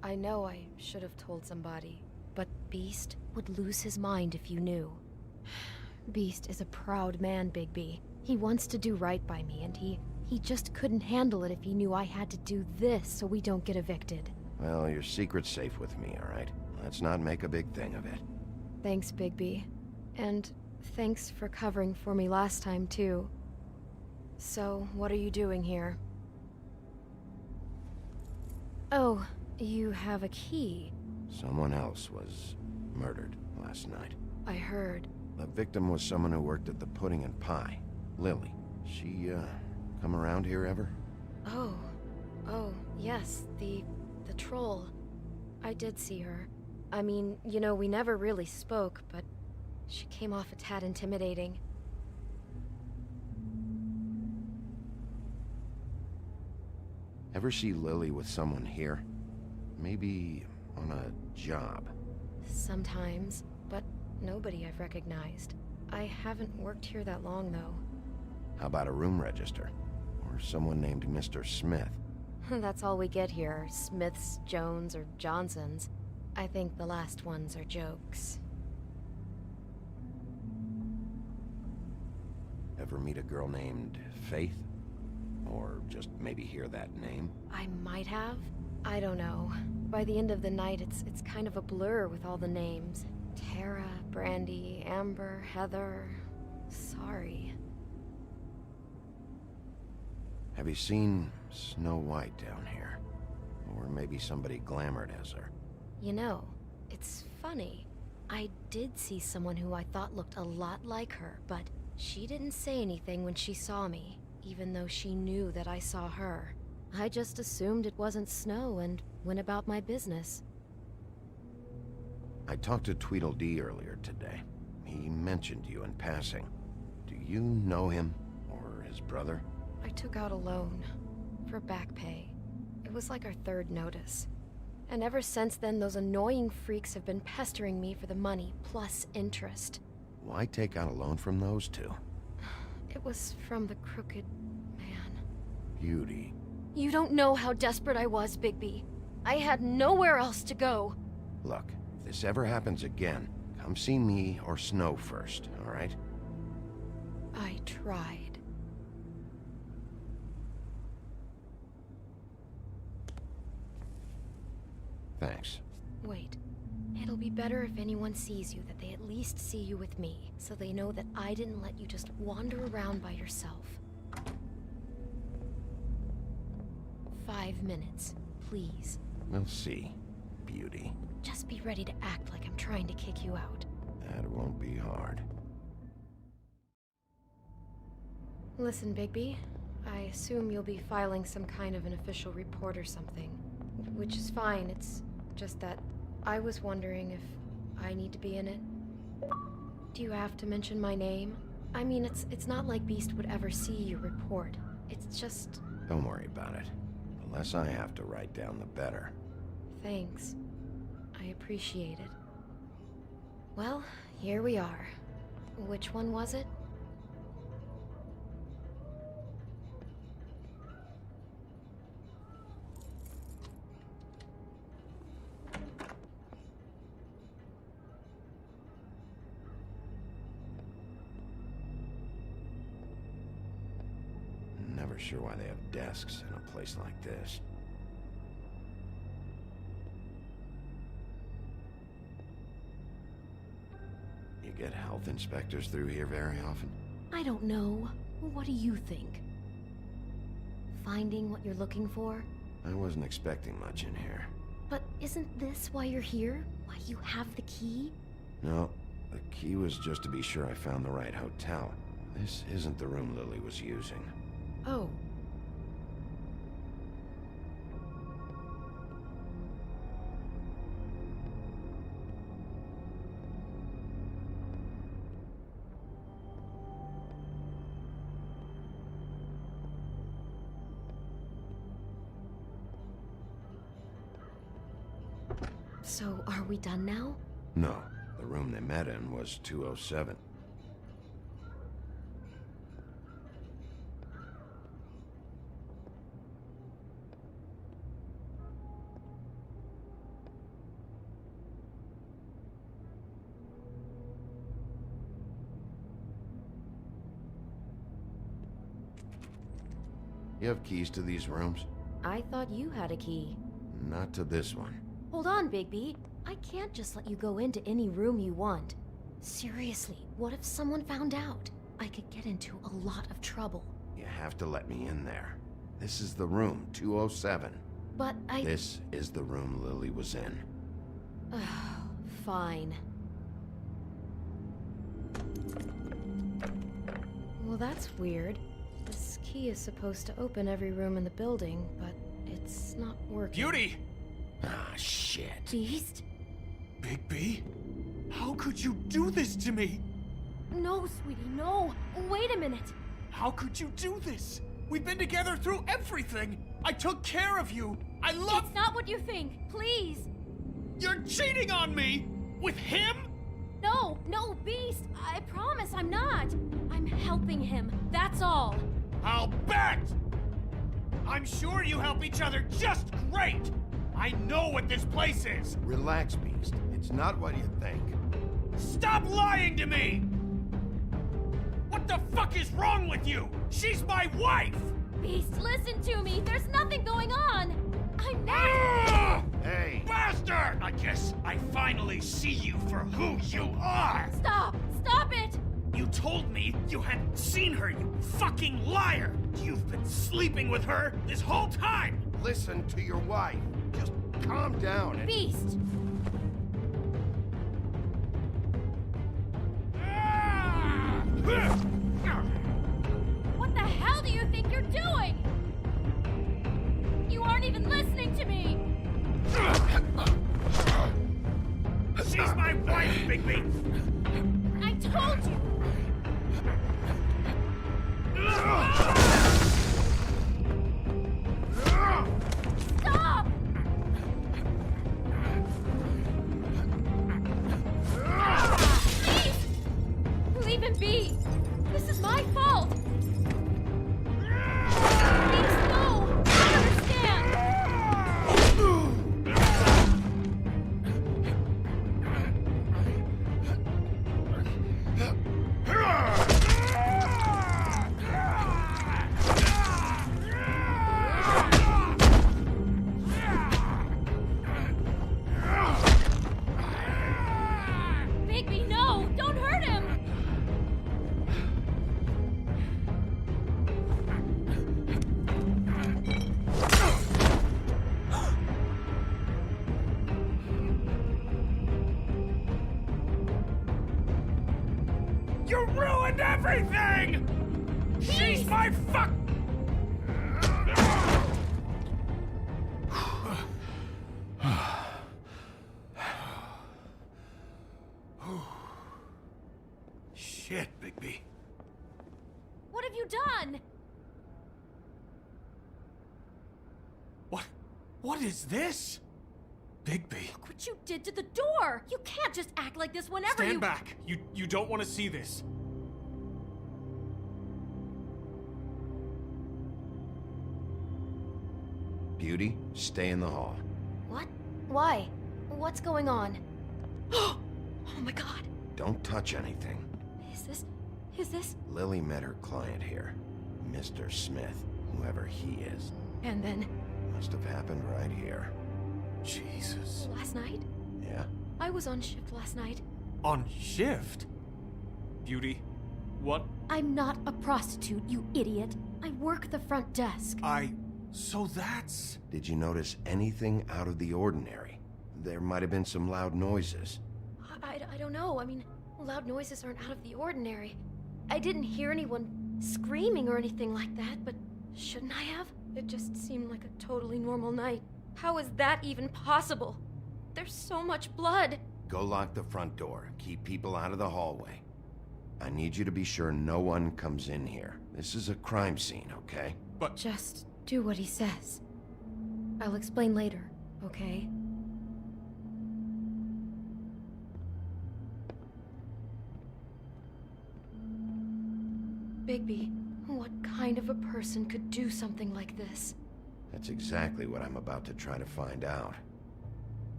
I know I should have told somebody, but Beast would lose his mind if you knew. Beast is a proud man, Bigby. He wants to do right by me, and he just couldn't handle it if he knew I had to do this so we don't get evicted. Well, your secret's safe with me, all right? Let's not make a big thing of it. Thanks, Bigby. And thanks for covering for me last time, too. So, what are you doing here? Oh, you have a key. Someone else was murdered last night. I heard. The victim was someone who worked at the Pudding and Pie. Lily. She, come around here ever? Oh. Oh, yes, the troll. I did see her. I mean, you know, we never really spoke, but she came off a tad intimidating. Ever see Lily with someone here? Maybe on a job? Sometimes, but nobody I've recognized. I haven't worked here that long, though. How about a room register? Or someone named Mr. Smith? That's all we get here, Smiths, Jones, or Johnsons. I think the last ones are jokes. Ever meet a girl named Faith? Or just maybe hear that name? I might have. I don't know. By the end of the night, it's kind of a blur with all the names. Tara, Brandy, Amber, Heather... Sorry. Have you seen Snow White down here? Or maybe somebody glamored as her? You know, it's funny. I did see someone who I thought looked a lot like her, but she didn't say anything when she saw me, even though she knew that I saw her. I just assumed it wasn't Snow and went about my business. I talked to Tweedledee earlier today. He mentioned you in passing. Do you know him? Or his brother? I took out a loan for back pay. It was like our third notice. And ever since then, those annoying freaks have been pestering me for the money, plus interest. Why take out a loan from those two? It was from the crooked man. Beauty. You don't know how desperate I was, Bigby. I had nowhere else to go. Look, if this ever happens again, come see me or Snow first, all right? I tried. Thanks. Wait. It'll be better if anyone sees you that they at least see you with me, so they know that I didn't let you just wander around by yourself. 5 minutes, please. We'll see, Beauty. Just be ready to act like I'm trying to kick you out. That won't be hard. Listen, Bigby. I assume you'll be filing some kind of an official report or something. Which is fine, it's just that I was wondering if I need to be in it. Do you have to mention my name? I mean, it's not like Beast would ever see your report. It's just... Don't worry about it. The less I have to write down, the better. Thanks. I appreciate it. Well, here we are. Which one was it? Never sure why they have desks in a place like this. You get health inspectors through here very often? I don't know. What do you think? Finding what you're looking for? I wasn't expecting much in here. But isn't this why you're here? Why you have the key? No, the key was just to be sure I found the right hotel. This isn't the room Lily was using. Oh. So, are we done now? No, the room they met in was 207. You have keys to these rooms? I thought you had a key. Not to this one. Hold on, Bigby. I can't just let you go into any room you want. Seriously, what if someone found out? I could get into a lot of trouble. You have to let me in there. This is the room, 207. But This is the room Lily was in. Fine. Well, that's weird. This key is supposed to open every room in the building, but it's not working. Beauty! Ah, shit. Beast? Bigby? How could you do this to me? No, sweetie, no. Wait a minute. How could you do this? We've been together through everything. I took care of you. I love... It's not what you think. Please. You're cheating on me! With him? No, no, Beast. I promise I'm not. I'm helping him. That's all. I'll bet! I'm sure you help each other just great! I know what this place is! Relax, Beast. It's not what you think. Stop lying to me! What the fuck is wrong with you? She's my wife! Beast, listen to me. There's nothing going on. I'm not... Hey! Bastard! I guess I finally see you for who you are! Stop! Stop it! You told me you hadn't seen her, you fucking liar! You've been sleeping with her this whole time! Listen to your wife. Just calm down and... Beast! What the hell do you think you're doing? You aren't even listening to me! She's my wife, Bigby! I told you! Stop! Please! Leave him be! This is my fault! Please, no! I understand! Bigby, no! Don't hurt him! You ruined everything! She's my fuck... Shit, Bigby. What have you done? What is this? Bigby. Look what you did to the door! You can't just act like this whenever Stand back. You don't want to see this. Beauty, stay in the hall. What? Why? What's going on? Oh my god. Don't touch anything. Is this? Lily met her client here. Mr. Smith, whoever he is. And then? Must have happened right here. Jesus. Last night? Yeah? I was on shift last night. On shift? Beauty, what? I'm not a prostitute, you idiot. I work the front desk. So that's... Did you notice anything out of the ordinary? There might have been some loud noises. I don't know. I mean, loud noises aren't out of the ordinary. I didn't hear anyone screaming or anything like that, but shouldn't I have? It just seemed like a totally normal night. How is that even possible? There's so much blood. Go lock the front door. Keep people out of the hallway. I need you to be sure no one comes in here. This is a crime scene, okay? But... Just do what he says. I'll explain later, okay? Bigby, what kind of a person could do something like this? That's exactly what I'm about to try to find out.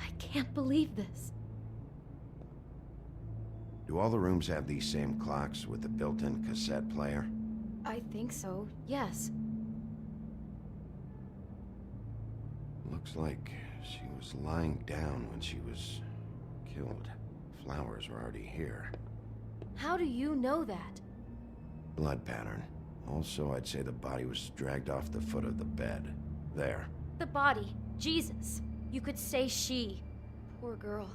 I can't believe this. Do all the rooms have these same clocks with the built-in cassette player? I think so, yes. Looks like she was lying down when she was killed. Flowers were already here. How do you know that? Blood pattern. Also, I'd say the body was dragged off the foot of the bed. There. The body. Jesus. You could say she. Poor girl.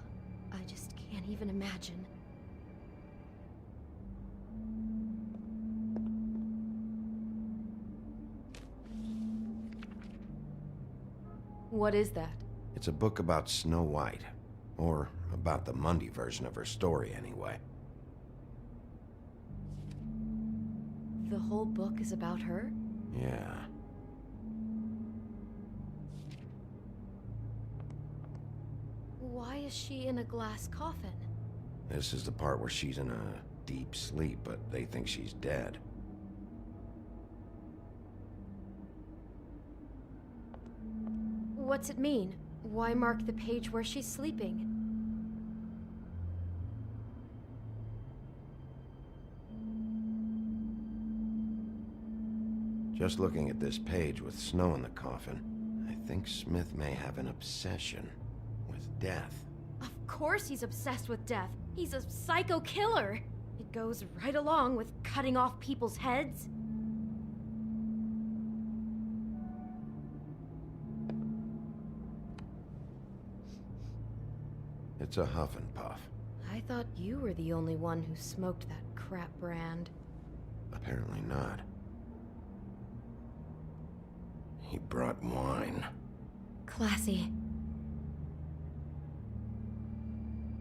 I just can't even imagine. What is that? It's a book about Snow White. Or about the Mundy version of her story, anyway. The whole book is about her? Yeah. Why is she in a glass coffin? This is the part where she's in a deep sleep, but they think she's dead. What's it mean? Why mark the page where she's sleeping? Just looking at this page with Snow in the coffin, I think Smith may have an obsession with death. Of course he's obsessed with death. He's a psycho killer. It goes right along with cutting off people's heads. It's a huff and puff. I thought you were the only one who smoked that crap brand. Apparently not. He brought wine. Classy.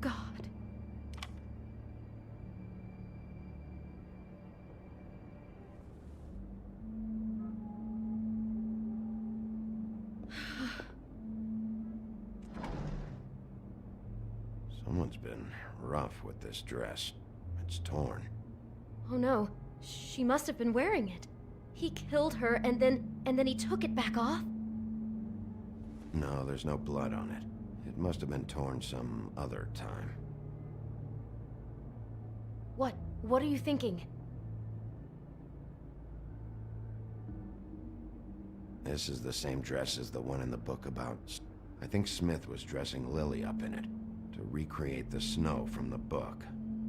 God. Someone's been rough with this dress. It's torn. Oh no, she must have been wearing it. He killed her and then he took it back off? No, there's no blood on it. It must have been torn some other time. What are you thinking? This is the same dress as the one in the book about... I think Smith was dressing Lily up in it to recreate the snow from the book.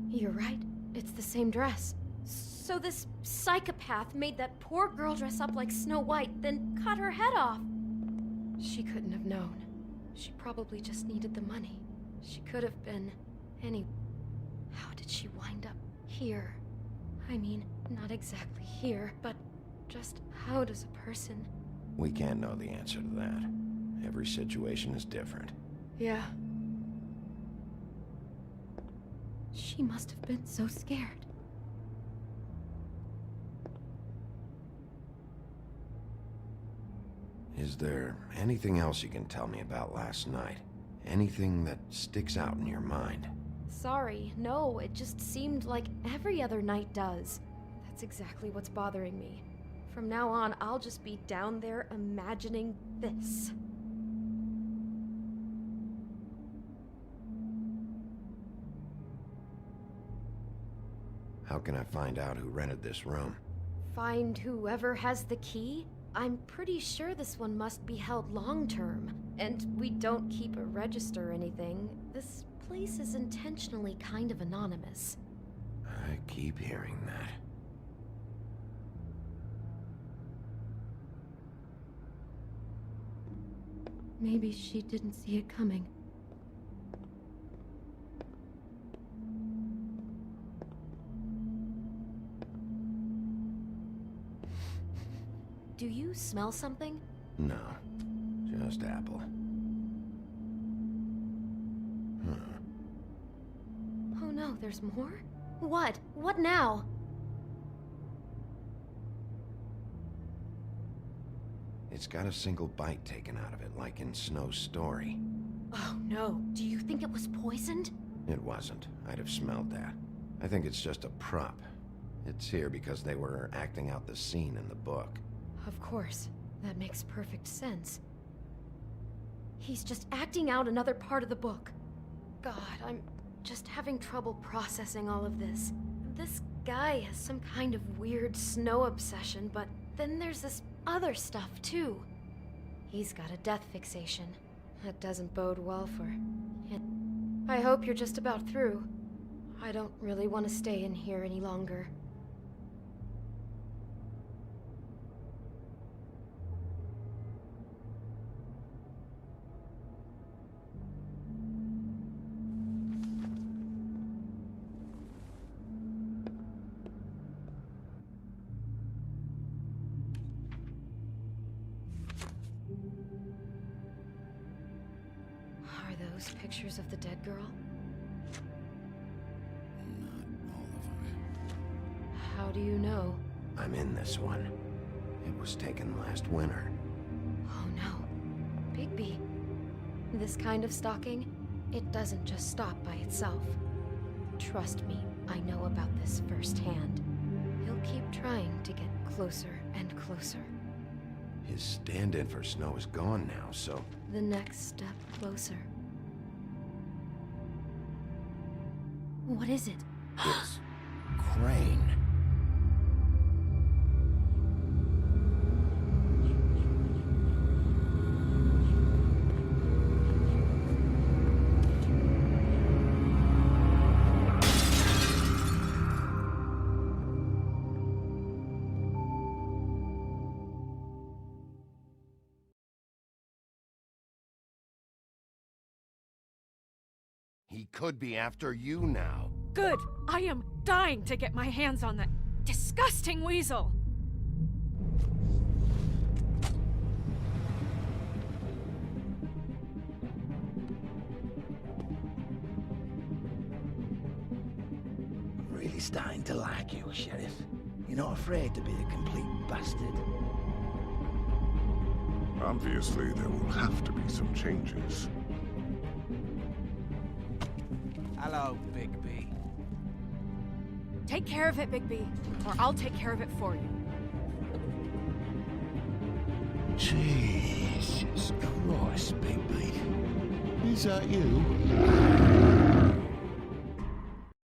You're right. It's the same dress. So this psychopath made that poor girl dress up like Snow White, then cut her head off. She couldn't have known. She probably just needed the money. She could have been any... How did she wind up here? I mean, not exactly here, but just how does a person... We can't know the answer to that. Every situation is different. Yeah. She must have been so scared. Is there anything else you can tell me about last night? Anything that sticks out in your mind? Sorry, no, it just seemed like every other night does. That's exactly what's bothering me. From now on, I'll just be down there imagining this. How can I find out who rented this room? Find whoever has the key? I'm pretty sure this one must be held long-term. And we don't keep a register or anything. This place is intentionally kind of anonymous. I keep hearing that. Maybe she didn't see it coming. Do you smell something? No, just apple. Oh no, there's more? What? What now? It's got a single bite taken out of it, like in Snow's story. Oh no, do you think it was poisoned? It wasn't. I'd have smelled that. I think it's just a prop. It's here because they were acting out the scene in the book. Of course. That makes perfect sense. He's just acting out another part of the book. God, I'm just having trouble processing all of this. This guy has some kind of weird snow obsession, but then there's this other stuff too. He's got a death fixation. That doesn't bode well for him. I hope you're just about through. I don't really want to stay in here any longer. those pictures of the dead girl? Not all of them. How do you know? I'm in this one. It was taken last winter. Oh no. Bigby. This kind of stalking, it doesn't just stop by itself. Trust me, I know about this firsthand. He'll keep trying to get closer and closer. His stand-in for Snow is gone now, so... The next step closer. What is it? It's... Crane. He could be after you now. Good! I am dying to get my hands on that disgusting weasel! I'm really starting to like you, Sheriff. You're not afraid to be a complete bastard. Obviously, there will have to be some changes. Hello, Bigby. Take care of it, Bigby, or I'll take care of it for you. Jesus Christ, Bigby. Is that you?